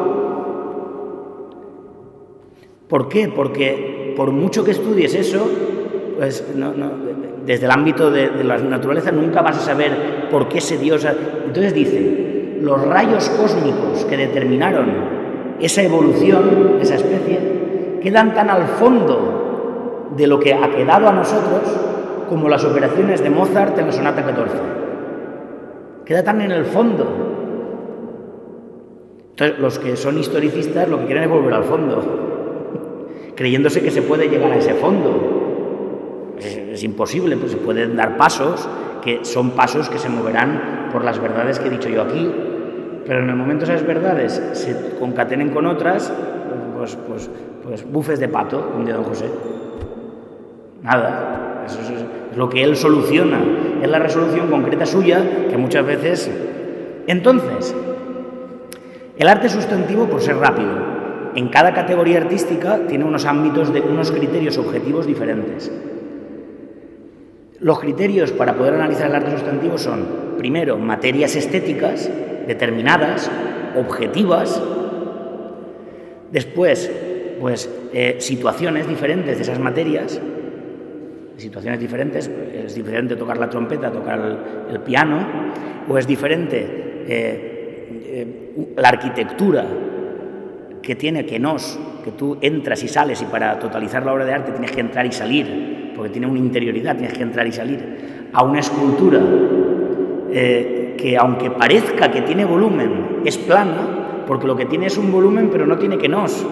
¿Por qué? Porque por mucho que estudies eso, pues desde el ámbito de la naturaleza nunca vas a saber por qué ese Dios... Entonces dice, los rayos cósmicos que determinaron esa evolución, esa especie, quedan tan al fondo de lo que ha quedado a nosotros como las operaciones de Mozart en la sonata 14. Queda tan en el fondo. Entonces, los que son historicistas lo que quieren es volver al fondo, creyéndose que se puede llegar a ese fondo. Es imposible, pues se pueden dar pasos, que son pasos que se moverán por las verdades que he dicho yo aquí, pero en el momento esas verdades se concatenen con otras, pues bufes de pato, como dice don José. Nada, eso es lo que él soluciona, es la resolución concreta suya, que muchas veces... Entonces, el arte sustantivo, por ser rápido, en cada categoría artística tiene unos ámbitos, unos criterios objetivos diferentes. Los criterios para poder analizar el arte sustantivo son, primero, materias estéticas determinadas, objetivas, después, situaciones diferentes de esas materias, situaciones diferentes, es diferente tocar la trompeta, tocar el piano, o es diferente la arquitectura que tiene que tú entras y sales, y para totalizar la obra de arte tienes que entrar y salir, porque tiene una interioridad, tienes que entrar y salir, a una escultura que aunque parezca que tiene volumen, es plana, porque lo que tiene es un volumen pero no tiene kenos.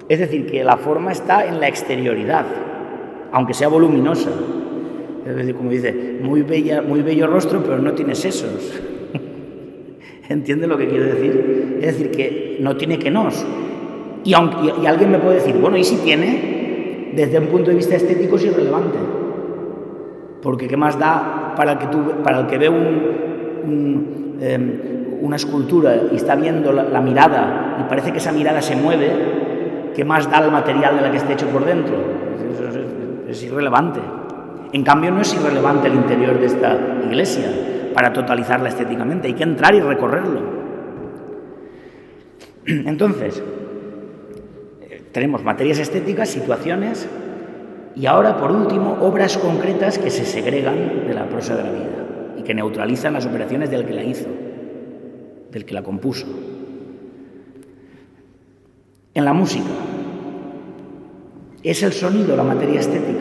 Es decir, que la forma está en la exterioridad, aunque sea voluminosa. Es decir, como dice, muy bello rostro, pero no tiene sesos. ¿Entiende lo que quiero decir? Es decir, que no tiene kenos. Y alguien me puede decir, bueno, ¿y si tiene? Desde un punto de vista estético es irrelevante. Porque ¿qué más da para el que ve una escultura y está viendo la mirada y parece que esa mirada se mueve? ¿Qué más da el material de la que esté hecho por dentro? Es irrelevante. En cambio, no es irrelevante el interior de esta iglesia para totalizarla estéticamente. Hay que entrar y recorrerlo. Entonces, tenemos materias estéticas, situaciones, y ahora, por último, obras concretas que se segregan de la prosa de la vida y que neutralizan las operaciones del que la hizo, del que la compuso. En la música, ¿es el sonido la materia estética?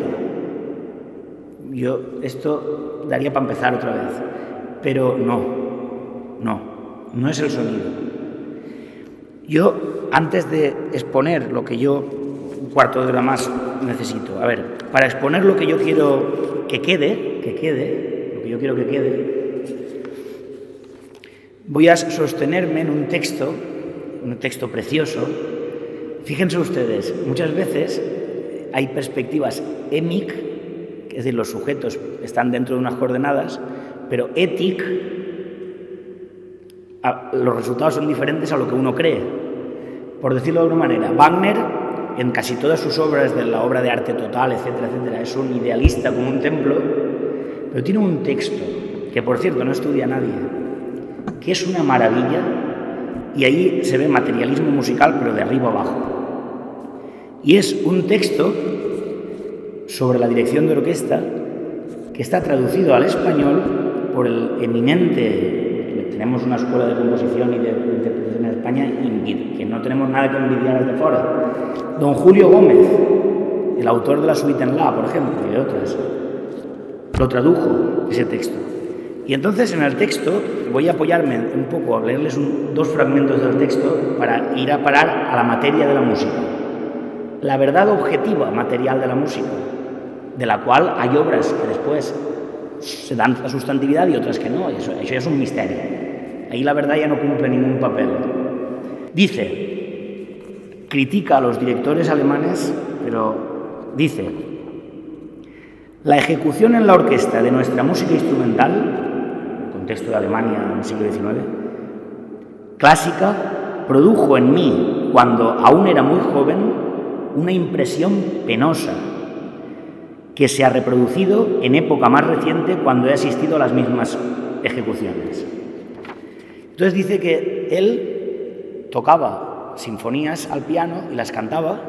Esto daría para empezar otra vez, pero no es el sonido. Yo, antes de exponer lo que yo, un cuarto de hora más necesito, para exponer lo que yo quiero que quede, lo que yo quiero que quede, voy a sostenerme en un texto precioso. Fíjense ustedes, muchas veces hay perspectivas émic, es decir, los sujetos están dentro de unas coordenadas, pero étic, los resultados son diferentes a lo que uno cree. Por decirlo de alguna manera, Wagner, en casi todas sus obras de la obra de arte total, etcétera, etcétera, es un idealista como un templo, pero tiene un texto, que por cierto no estudia nadie, que es una maravilla, y ahí se ve materialismo musical, pero de arriba abajo. Y es un texto sobre la dirección de orquesta que está traducido al español por el eminente, tenemos una escuela de composición y de interpretación en España, que no tenemos nada que envidiar desde fuera, don Julio Gómez, el autor de la Suite en La, por ejemplo, y de otras, lo tradujo ese texto. Y entonces en el texto voy a apoyarme un poco, a leerles dos fragmentos del texto para ir a parar a la materia de la música. La verdad objetiva material de la música, de la cual hay obras que después se dan la sustantividad y otras que no, eso ya es un misterio. Ahí la verdad ya no cumple ningún papel. Dice, critica a los directores alemanes, pero dice, la ejecución en la orquesta de nuestra música instrumental, en el contexto de Alemania en el siglo XIX, clásica, produjo en mí, cuando aún era muy joven, una impresión penosa que se ha reproducido en época más reciente cuando he asistido a las mismas ejecuciones. Entonces dice que él tocaba sinfonías al piano y las cantaba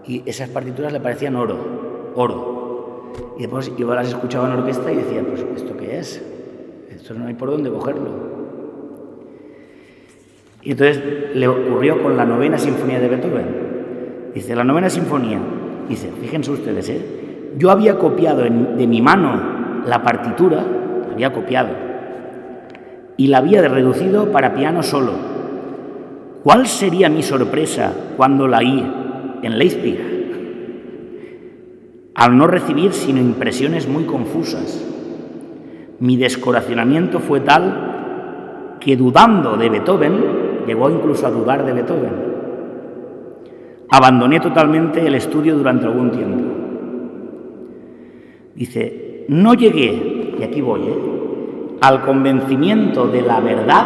y esas partituras le parecían oro. Y después yo las escuchaba en orquesta y decía, pues ¿esto qué es? Esto no hay por dónde cogerlo. Y entonces le ocurrió con la novena sinfonía de Beethoven. Dice, la novena sinfonía, dice, fíjense ustedes, yo había copiado de mi mano la partitura, había copiado, y la había reducido para piano solo. ¿Cuál sería mi sorpresa cuando la oí en Leipzig? Al no recibir sino impresiones muy confusas. Mi descorazonamiento fue tal que, dudando de Beethoven, llegó incluso a dudar de Beethoven, abandoné totalmente el estudio durante algún tiempo. Dice, no llegué, y aquí voy, al convencimiento de la verdad,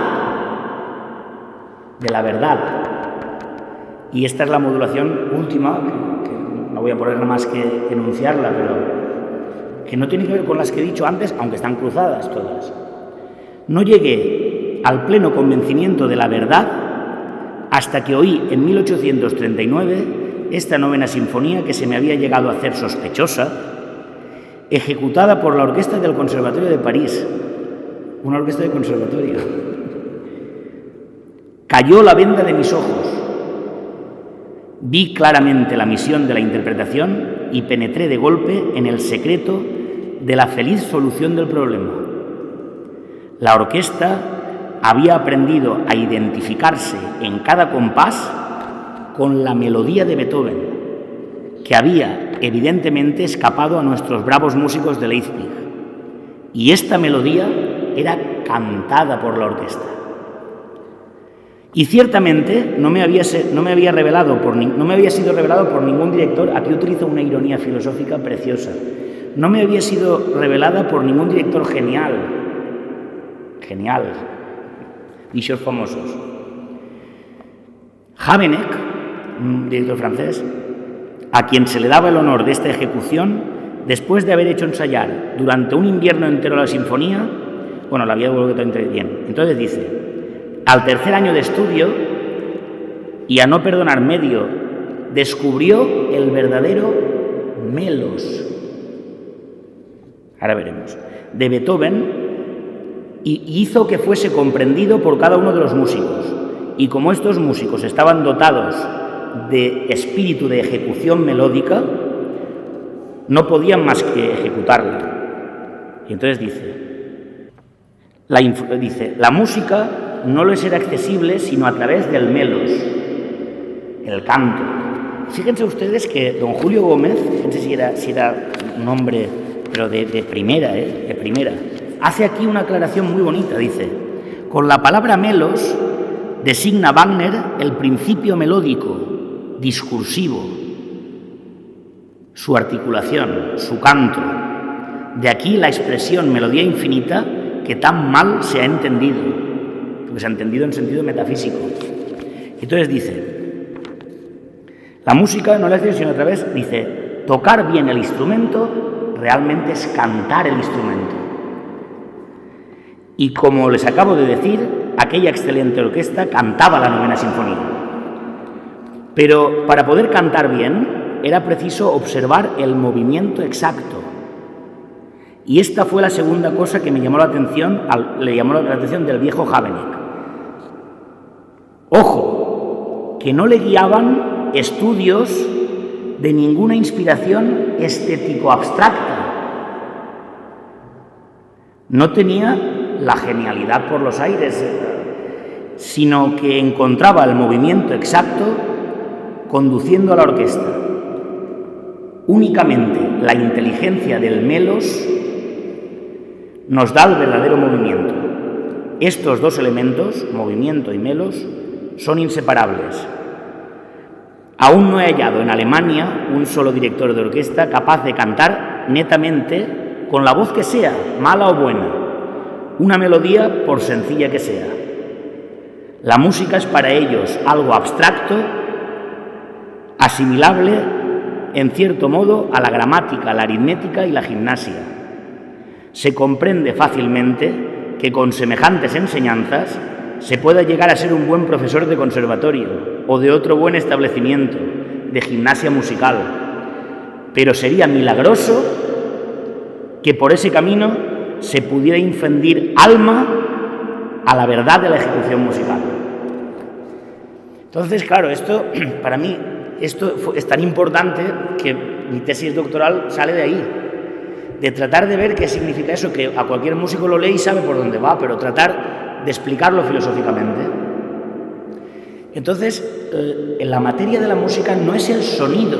y esta es la modulación última, que no voy a poner nada más que enunciarla, pero que no tiene que ver con las que he dicho antes, aunque están cruzadas todas. No llegué al pleno convencimiento de la verdad hasta que oí en 1839 esta novena sinfonía que se me había llegado a hacer sospechosa, ejecutada por la orquesta del Conservatorio de París, una orquesta de conservatorio. Cayó la venda de mis ojos. Vi claramente la misión de la interpretación y penetré de golpe en el secreto de la feliz solución del problema. La orquesta había aprendido a identificarse en cada compás con la melodía de Beethoven, que había evidentemente escapado a nuestros bravos músicos de Leipzig, y esta melodía era cantada por la orquesta. Y ciertamente no me había sido revelado por ningún director. Aquí utilizo una ironía filosófica preciosa. No me había sido revelada por ningún director genial, dichos famosos. Habeneck, un director francés, a quien se le daba el honor de esta ejecución, después de haber hecho ensayar durante un invierno entero la sinfonía, bueno, la había vuelto bien. Entonces dice, al tercer año de estudio, y a no perdonar medio, descubrió el verdadero melos, ahora veremos, de Beethoven, y hizo que fuese comprendido por cada uno de los músicos. Y como estos músicos estaban dotados de espíritu de ejecución melódica, no podían más que ejecutarla. Y entonces dice, la música no les era accesible sino a través del melos, el canto. Fíjense ustedes que don Julio Gómez, fíjense si era un hombre, pero de primera, hace aquí una aclaración muy bonita. Dice, con la palabra melos designa Wagner el principio melódico, discursivo, su articulación, su canto. De aquí la expresión melodía infinita que tan mal se ha entendido, porque se ha entendido en sentido metafísico. Entonces dice, la música no la hace sino otra vez, dice, tocar bien el instrumento realmente es cantar el instrumento. Y como les acabo de decir, aquella excelente orquesta cantaba la novena sinfonía. Pero para poder cantar bien era preciso observar el movimiento exacto. Y esta fue la segunda cosa que me llamó la atención, le llamó la atención del viejo Habeneck. Ojo, que no le guiaban estudios de ninguna inspiración estético-abstracta. No tenía la genialidad por los aires, sino que encontraba el movimiento exacto conduciendo a la orquesta. Únicamente la inteligencia del melos nos da el verdadero movimiento. Estos dos elementos, movimiento y melos, son inseparables. Aún no he hallado en Alemania un solo director de orquesta capaz de cantar netamente, con la voz que sea, mala o buena, una melodía por sencilla que sea. La música es para ellos algo abstracto, asimilable en cierto modo a la gramática, la aritmética y la gimnasia. Se comprende fácilmente que con semejantes enseñanzas se pueda llegar a ser un buen profesor de conservatorio o de otro buen establecimiento de gimnasia musical, pero sería milagroso que por ese camino se pudiera infundir alma a la verdad de la ejecución musical. Entonces, claro, esto, para mí, esto es tan importante que mi tesis doctoral sale de ahí, de tratar de ver qué significa eso, que a cualquier músico lo lee y sabe por dónde va, pero tratar de explicarlo filosóficamente. Entonces, en la materia de la música no es el sonido.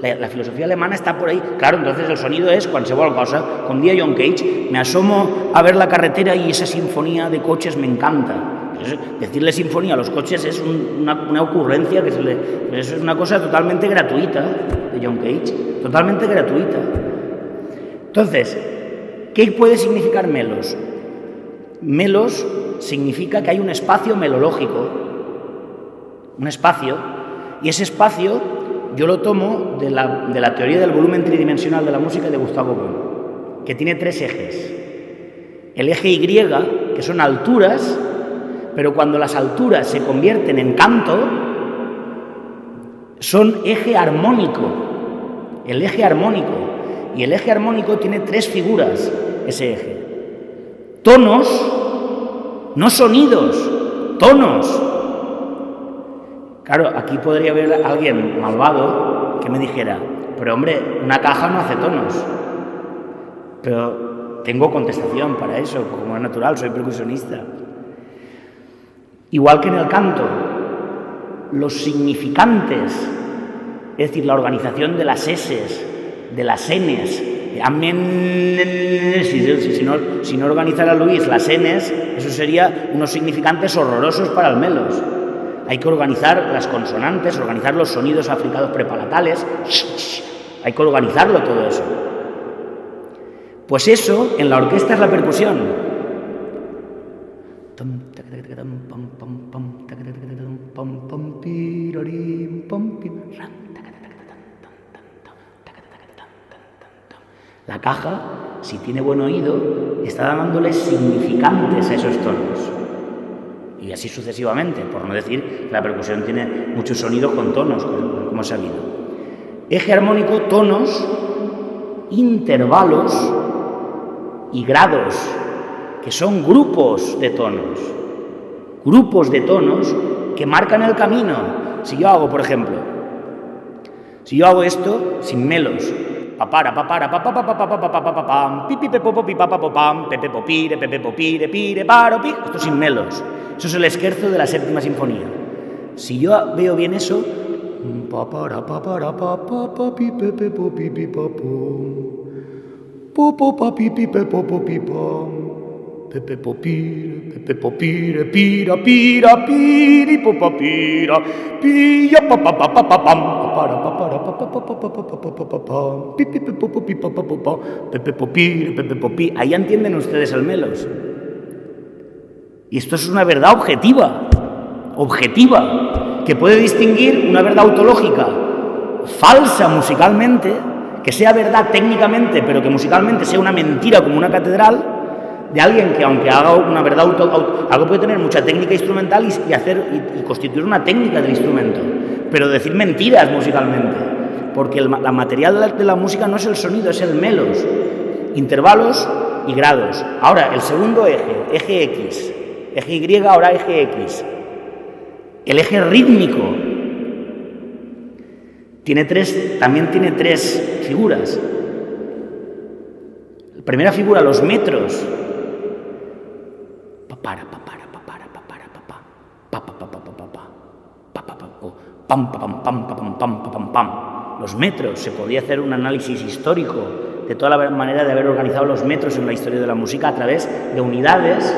La filosofía alemana está por ahí. Claro, entonces el sonido es qualsevol cosa. Con día John Cage me asomo a ver la carretera y esa sinfonía de coches me encanta. Decirle sinfonía a los coches es una ocurrencia que eso es una cosa totalmente gratuita de John Cage, totalmente gratuita. Entonces, ¿qué puede significar melos? Melos significa que hay un espacio melológico, un espacio, y ese espacio yo lo tomo de la teoría del volumen tridimensional de la música de Gustavo Böhm, que tiene 3 ejes. El eje Y, que son alturas, pero cuando las alturas se convierten en canto, son eje armónico, el eje armónico. Y el eje armónico tiene 3 figuras, ese eje. Tonos, no sonidos, tonos. Claro, aquí podría haber alguien malvado que me dijera, pero hombre, una caja no hace tonos. Pero tengo contestación para eso, como es natural, soy percusionista. Igual que en el canto, los significantes, es decir, la organización de las eses, de las enes, si no organizara Luis las enes, eso sería unos significantes horrorosos para el melos. Hay que organizar las consonantes, organizar los sonidos africados prepalatales, hay que organizarlo todo eso. Pues eso en la orquesta es la percusión. La caja, si tiene buen oído, está dándole significantes a esos tonos. Y así sucesivamente, por no decir que la percusión tiene muchos sonidos con tonos, como he sabido. Eje armónico, tonos, intervalos y grados, que son grupos de tonos que marcan el camino. Si yo hago, por ejemplo, esto sin melos, papara, papara, papara, papara, papara, papam, pipi, pepopo, pipapapopam, pepe, popire, pepe, popire, pire, paro, pi. Esto sin melos. Eso es el scherzo de la séptima sinfonía. Si yo veo bien eso, papara, papara, papapa, pipe, pepo, pipi, papum, popo, papi, pipe, popo, pipam, pepe, popire, pira, pira, piri, popa, pira, pilla, papapa, papapam, papara, papara, papapapapapapapapam, pipi, pepo, pipa, papapa, pepe, popire, pepe, popi. Ahí entienden ustedes el melos. Y esto es una verdad objetiva, que puede distinguir una verdad autológica falsa musicalmente, que sea verdad técnicamente, pero que musicalmente sea una mentira como una catedral, de alguien que aunque haga una verdad algo puede tener mucha técnica instrumental y constituir una técnica del instrumento, pero decir mentiras musicalmente, porque la material de la música no es el sonido, es el melos, intervalos y grados. Ahora, el segundo eje X, eje Y, ahora eje X. El eje rítmico también tiene 3 figuras. La primera figura, los metros. Los metros. Se podía hacer un análisis histórico de toda la manera de haber organizado los metros en la historia de la música a través de unidades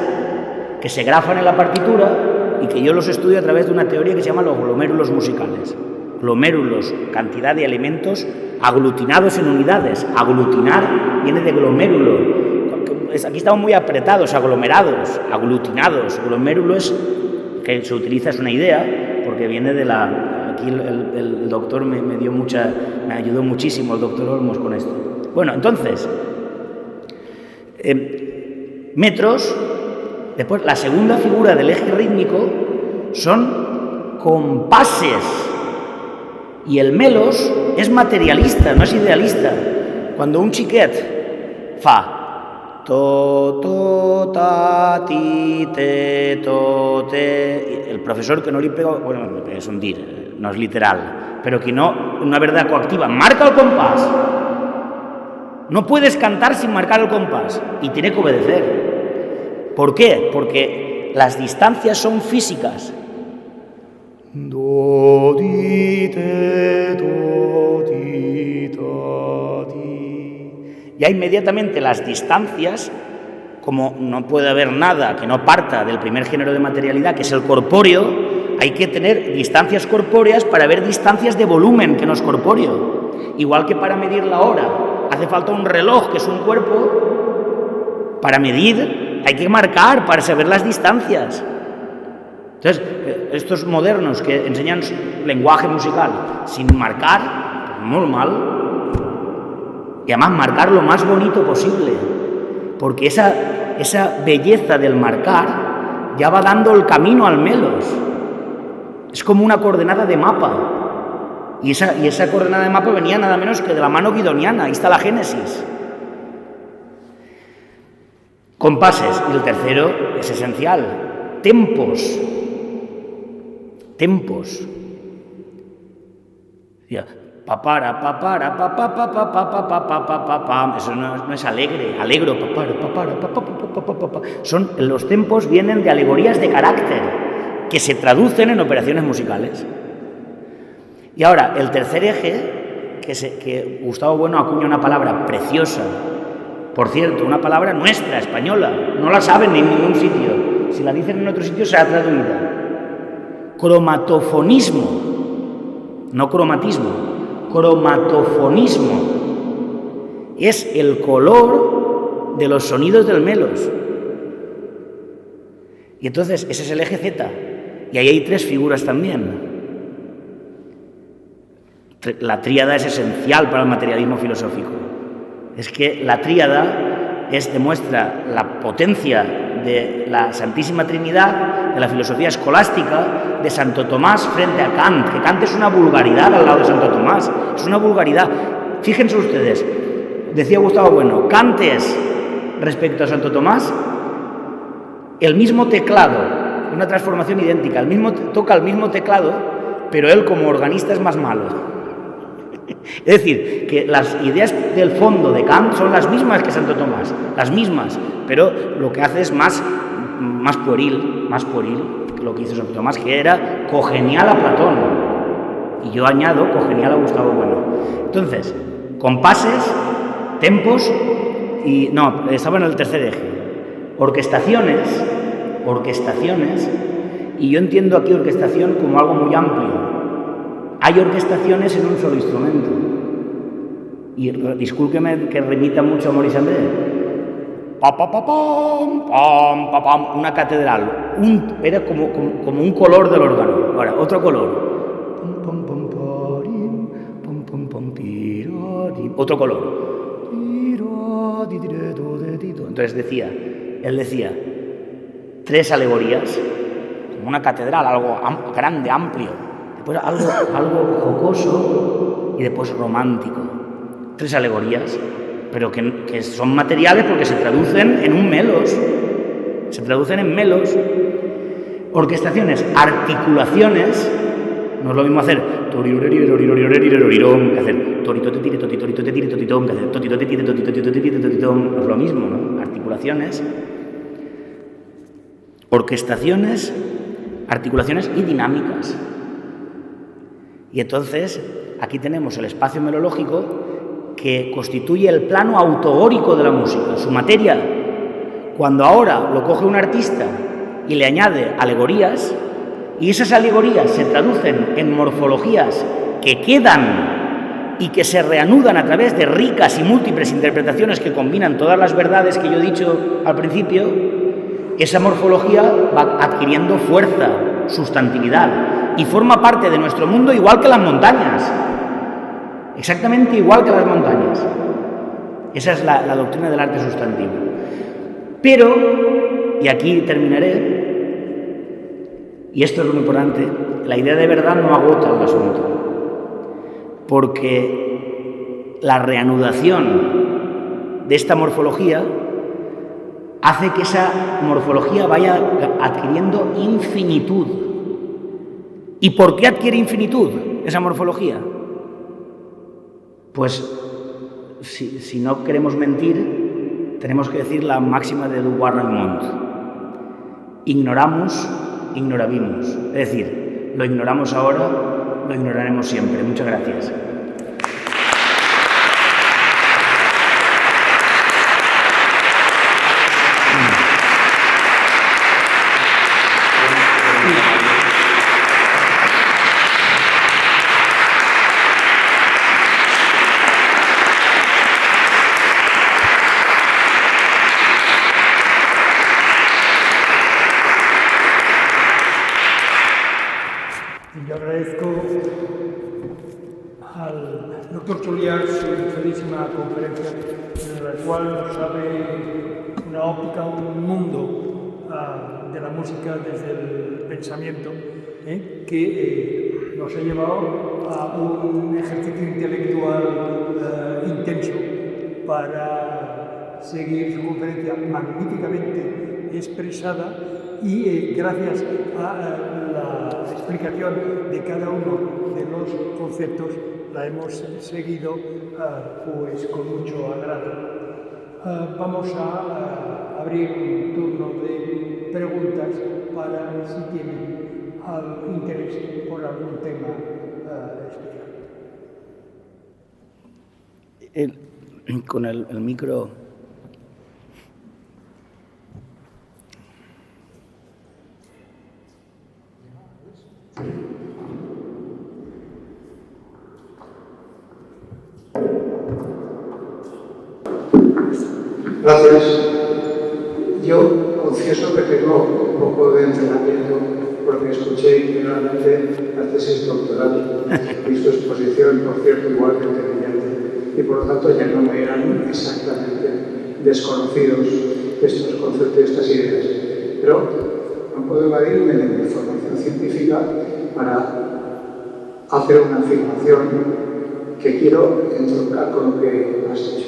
que se grafan en la partitura y que yo los estudio a través de una teoría que se llama los glomérulos musicales. Glomérulos, cantidad de elementos aglutinados en unidades. Aglutinar viene de glomérulo. Aquí estamos muy apretados, aglomerados, aglutinados. Glomérulo es que se utiliza, es una idea, porque viene de la... Aquí el doctor me ayudó muchísimo, el doctor Olmos, con esto. Bueno, entonces, metros. Después, la segunda figura del eje rítmico son compases. Y el melos es materialista, no es idealista. Cuando un xiquet fa to, ta, ti, te, to, te. El profesor que no li pega, bueno, és un dir, no és literal, pero que no, una verdad coactiva, marca el compás. No puedes cantar sin marcar el compás y tiene que obedecer. ¿Por qué? Porque las distancias son físicas. Do, di, te, do, di, ta, di. Ya inmediatamente las distancias, como no puede haber nada que no parta del primer género de materialidad, que es el corpóreo, hay que tener distancias corpóreas para ver distancias de volumen que no es corpóreo. Igual que para medir la hora hace falta un reloj, que es un cuerpo, para medir hay que marcar para saber las distancias. Entonces, estos modernos que enseñan lenguaje musical sin marcar, pues muy mal. Y además marcar lo más bonito posible, porque esa belleza del marcar ya va dando el camino al melos. Es como una coordenada de mapa. Y esa coordenada de mapa venía nada menos que de la mano guidoniana. Ahí está la Génesis. Compases. Y el tercero es esencial. Tempos. Tempos. Papara, papara, papá, papá, papá, papá, papá, papá. Eso no es alegre, alegro, papara, papara, papá, papá, papá. Los tempos vienen de alegorías de carácter que se traducen en operaciones musicales. Y ahora, el tercer eje, que Gustavo Bueno acuña una palabra preciosa, por cierto, una palabra nuestra, española, no la saben en ningún sitio. Si la dicen en otro sitio, será traducida. Cromatofonismo, no cromatismo, cromatofonismo. Es el color de los sonidos del melos. Y entonces, ese es el eje Z. Y ahí hay tres figuras también. La tríada es esencial para el materialismo filosófico. Es que la tríada demuestra la potencia de la Santísima Trinidad, de la filosofía escolástica, de Santo Tomás frente a Kant, que Kant es una vulgaridad al lado de Santo Tomás, es una vulgaridad. Fíjense ustedes, decía Gustavo Bueno, Kant es, respecto a Santo Tomás, el mismo teclado, una transformación idéntica, toca el mismo teclado, pero él como organista es más malo. Es decir, que las ideas del fondo de Kant son las mismas que Santo Tomás, las mismas, pero lo que hace es más pueril que lo que hizo Santo Tomás, que era cogenial a Platón, y yo añado cogenial a Gustavo Bueno. Entonces, compases, tempos, y no, estaba en el tercer eje, orquestaciones, y yo entiendo aquí orquestación como algo muy amplio. Hay orquestaciones en un solo instrumento. Y discúlpeme que remita mucho a Maurice André. Pa, pa, pa, pam, pam, pa, pam, una catedral. Era como un color del órgano. Ahora, otro color. Pam, pam, pam, parim, pam, pam, pam, tirarim. Otro color. Entonces él decía, tres alegorías, como una catedral, algo grande, amplio. Después algo jocoso y después romántico. Tres alegorías, pero que son materiales porque se traducen en un melos. Se traducen en melos. Orquestaciones, articulaciones. No es lo mismo hacer que hacer torito te tire, totito te tire, totitón, que hacer totito te tire, totito te tire, totitón. No es lo mismo, ¿no? Articulaciones. Orquestaciones, articulaciones y dinámicas. Y entonces, aquí tenemos el espacio melológico que constituye el plano autogórico de la música, su materia. Cuando ahora lo coge un artista y le añade alegorías, y esas alegorías se traducen en morfologías que quedan y que se reanudan a través de ricas y múltiples interpretaciones que combinan todas las verdades que yo he dicho al principio, esa morfología va adquiriendo fuerza, sustantividad, y forma parte de nuestro mundo igual que las montañas. Exactamente igual que las montañas. Esa es la doctrina del arte sustantivo. Pero, y aquí terminaré, y esto es lo importante, la idea de verdad no agota el asunto. Porque la reanudación de esta morfología hace que esa morfología vaya adquiriendo infinitud. ¿Y por qué adquiere infinitud esa morfología? Pues, si no queremos mentir, tenemos que decir la máxima de Edouard Raymond. Ignoramos, ignorabimos. Es decir, lo ignoramos ahora, lo ignoraremos siempre. Muchas gracias. Yo agradezco al doctor Choliar su bellísima conferencia, en la cual nos abre una óptica, un mundo de la música desde el pensamiento, que nos ha llevado a un ejercicio intelectual intenso para seguir su conferencia magníficamente expresada y gracias a la explicación de cada uno de los conceptos la hemos seguido pues con mucho agrado. Vamos a abrir un turno de preguntas para si tienen interés por algún tema especial. Con el micro. Gracias. Yo confieso que tengo un poco de entrenamiento porque escuché íntegramente la tesis doctoral y su exposición, por cierto, igualmente brillante, y por lo tanto ya no me eran exactamente desconocidos estos conceptos y estas ideas. Pero no puedo evadirme de mi formación científica para hacer una afirmación que quiero entroncar con lo que has dicho.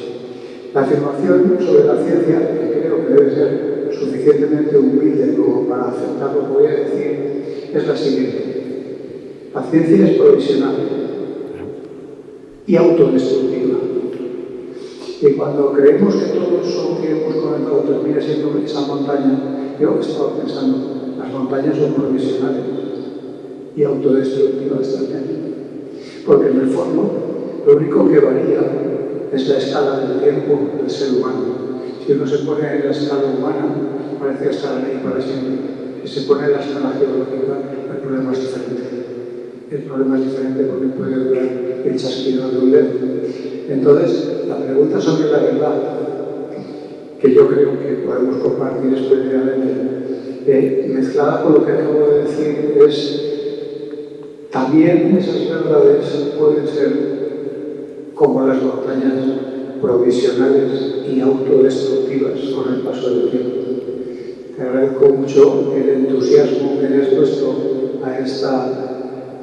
La afirmación sobre la ciencia, que creo que debe ser suficientemente humilde como para aceptar lo que voy a decir, es la siguiente. La ciencia es provisional y autodestructiva. Y cuando creemos que todo eso que hemos comentado termina siendo esa montaña, yo estaba pensando, las montañas son provisionales y autodestructivas también. Porque en el fondo, lo único que varía es la escala del tiempo del ser humano. Si uno se pone en la escala humana, parece estar ahí para siempre. Si se pone en la escala geológica, el problema es diferente. El problema es diferente porque puede durar el chasquido de un dedo. Entonces, la pregunta sobre la verdad, que yo creo que podemos compartir especialmente, mezclada con lo que acabo de decir, es también esas verdades pueden ser como las montañas provisionales y autodestructivas con el paso del tiempo. Te agradezco mucho el entusiasmo que le has puesto a esta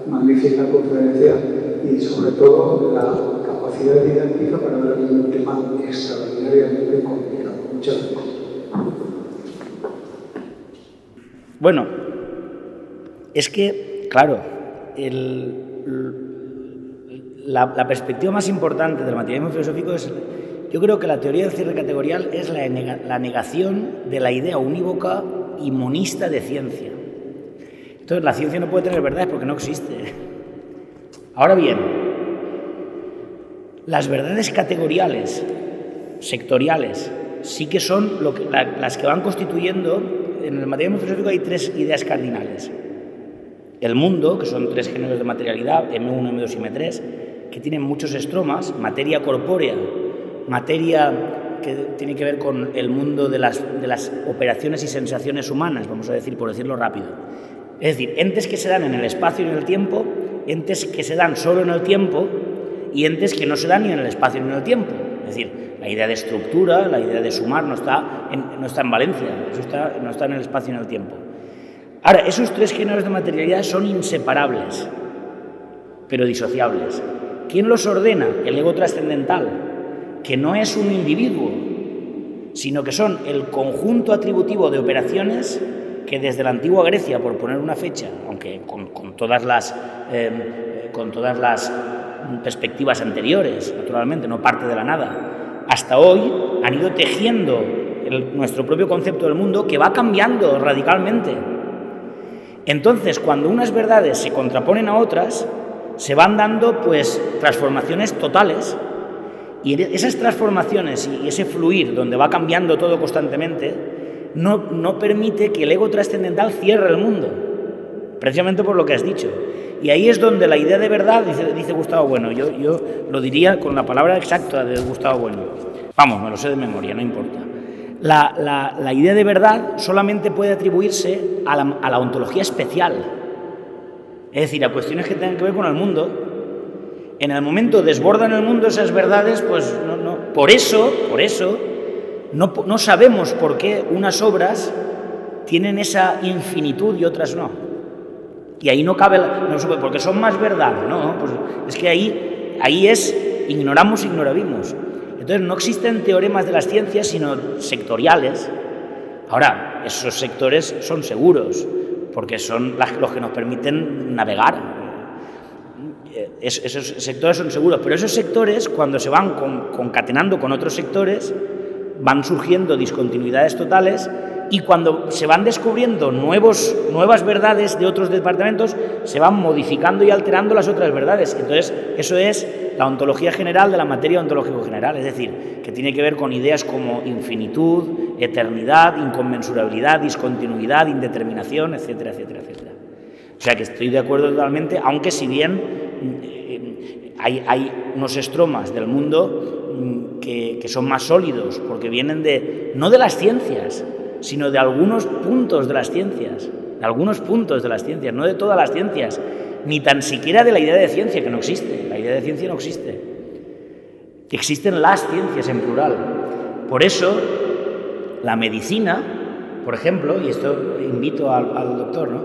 magnífica conferencia y sobre todo la capacidad didáctica para hablar de un tema extraordinariamente complicado. Muchas gracias. Bueno, es que, claro, la perspectiva más importante del materialismo filosófico es, yo creo que la teoría del cierre categorial es la negación de la idea unívoca y monista de ciencia. Entonces, la ciencia no puede tener verdades porque no existe. Ahora bien, las verdades categoriales, sectoriales, sí que son las que van constituyendo. En el materialismo filosófico hay tres ideas cardinales. El mundo, que son tres géneros de materialidad, M1, M2 y M3, que tienen muchos estromas: materia corpórea, materia que tiene que ver con el mundo de las operaciones y sensaciones humanas, vamos a decir, por decirlo rápido. Es decir, entes que se dan en el espacio y en el tiempo, entes que se dan solo en el tiempo y entes que no se dan ni en el espacio ni en el tiempo. Es decir, la idea de estructura, la idea de sumar no está en Valencia, no está en el espacio y en el tiempo. Ahora, esos tres géneros de materialidad son inseparables, pero disociables. ¿Quién los ordena? El ego trascendental, que no es un individuo, sino que son el conjunto atributivo de operaciones que desde la antigua Grecia, por poner una fecha, aunque con todas las perspectivas anteriores, naturalmente, no parte de la nada, hasta hoy han ido tejiendo nuestro propio concepto del mundo, que va cambiando radicalmente. Entonces, cuando unas verdades se contraponen a otras, se van dando pues transformaciones totales, y esas transformaciones y ese fluir donde va cambiando todo constantemente no permite que el ego trascendental cierre el mundo, precisamente por lo que has dicho. Y ahí es donde la idea de verdad, dice Gustavo Bueno, yo lo diría con la palabra exacta de Gustavo Bueno, vamos, me lo sé de memoria, no importa. La idea de verdad solamente puede atribuirse a la ontología especial, es decir, a cuestiones que tengan que ver con el mundo. En el momento desbordan el mundo esas verdades, pues no. Por eso no sabemos por qué unas obras tienen esa infinitud y otras no. Y ahí no cabe, porque son más verdad, no, pues es que ahí es ignoramos, ignorabimos. Entonces no existen teoremas de las ciencias, sino sectoriales. Ahora, esos sectores son seguros, porque son los que nos permiten navegar. Esos sectores son seguros, pero esos sectores, cuando se van concatenando con otros sectores, van surgiendo discontinuidades totales, y cuando se van descubriendo nuevas verdades de otros departamentos, se van modificando y alterando las otras verdades. Entonces, eso es la ontología general de la materia ontológico general, es decir, que tiene que ver con ideas como infinitud, eternidad, inconmensurabilidad, discontinuidad, indeterminación, etcétera, etcétera, etcétera. O sea que estoy de acuerdo totalmente, aunque si bien hay unos estromas del mundo que son más sólidos, porque vienen no de las ciencias, sino de algunos puntos de las ciencias, no de todas las ciencias, ni tan siquiera de la idea de ciencia, que no existe. La idea de ciencia no existe. Existen las ciencias en plural. Por eso, la medicina, por ejemplo, y esto invito al doctor, ¿no?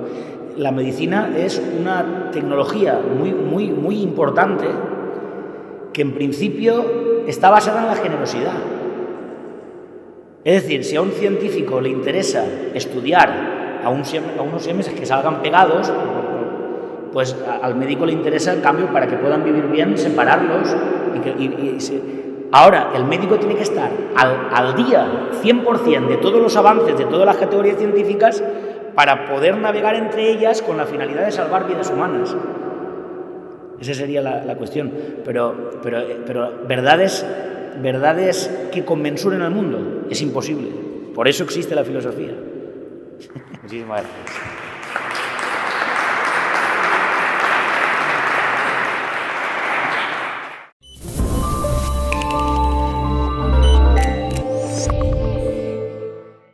La medicina es una tecnología muy importante que en principio está basada en la generosidad. Es decir, si a un científico le interesa estudiar a unos siameses que salgan pegados, pues al médico le interesa, en cambio, para que puedan vivir bien, separarlos. Ahora, el médico tiene que estar al día, 100%, de todos los avances, de todas las categorías científicas, para poder navegar entre ellas con la finalidad de salvar vidas humanas. Esa sería la cuestión. Pero verdades que conmensuren al mundo es imposible. Por eso existe la filosofía. Muchísimas gracias.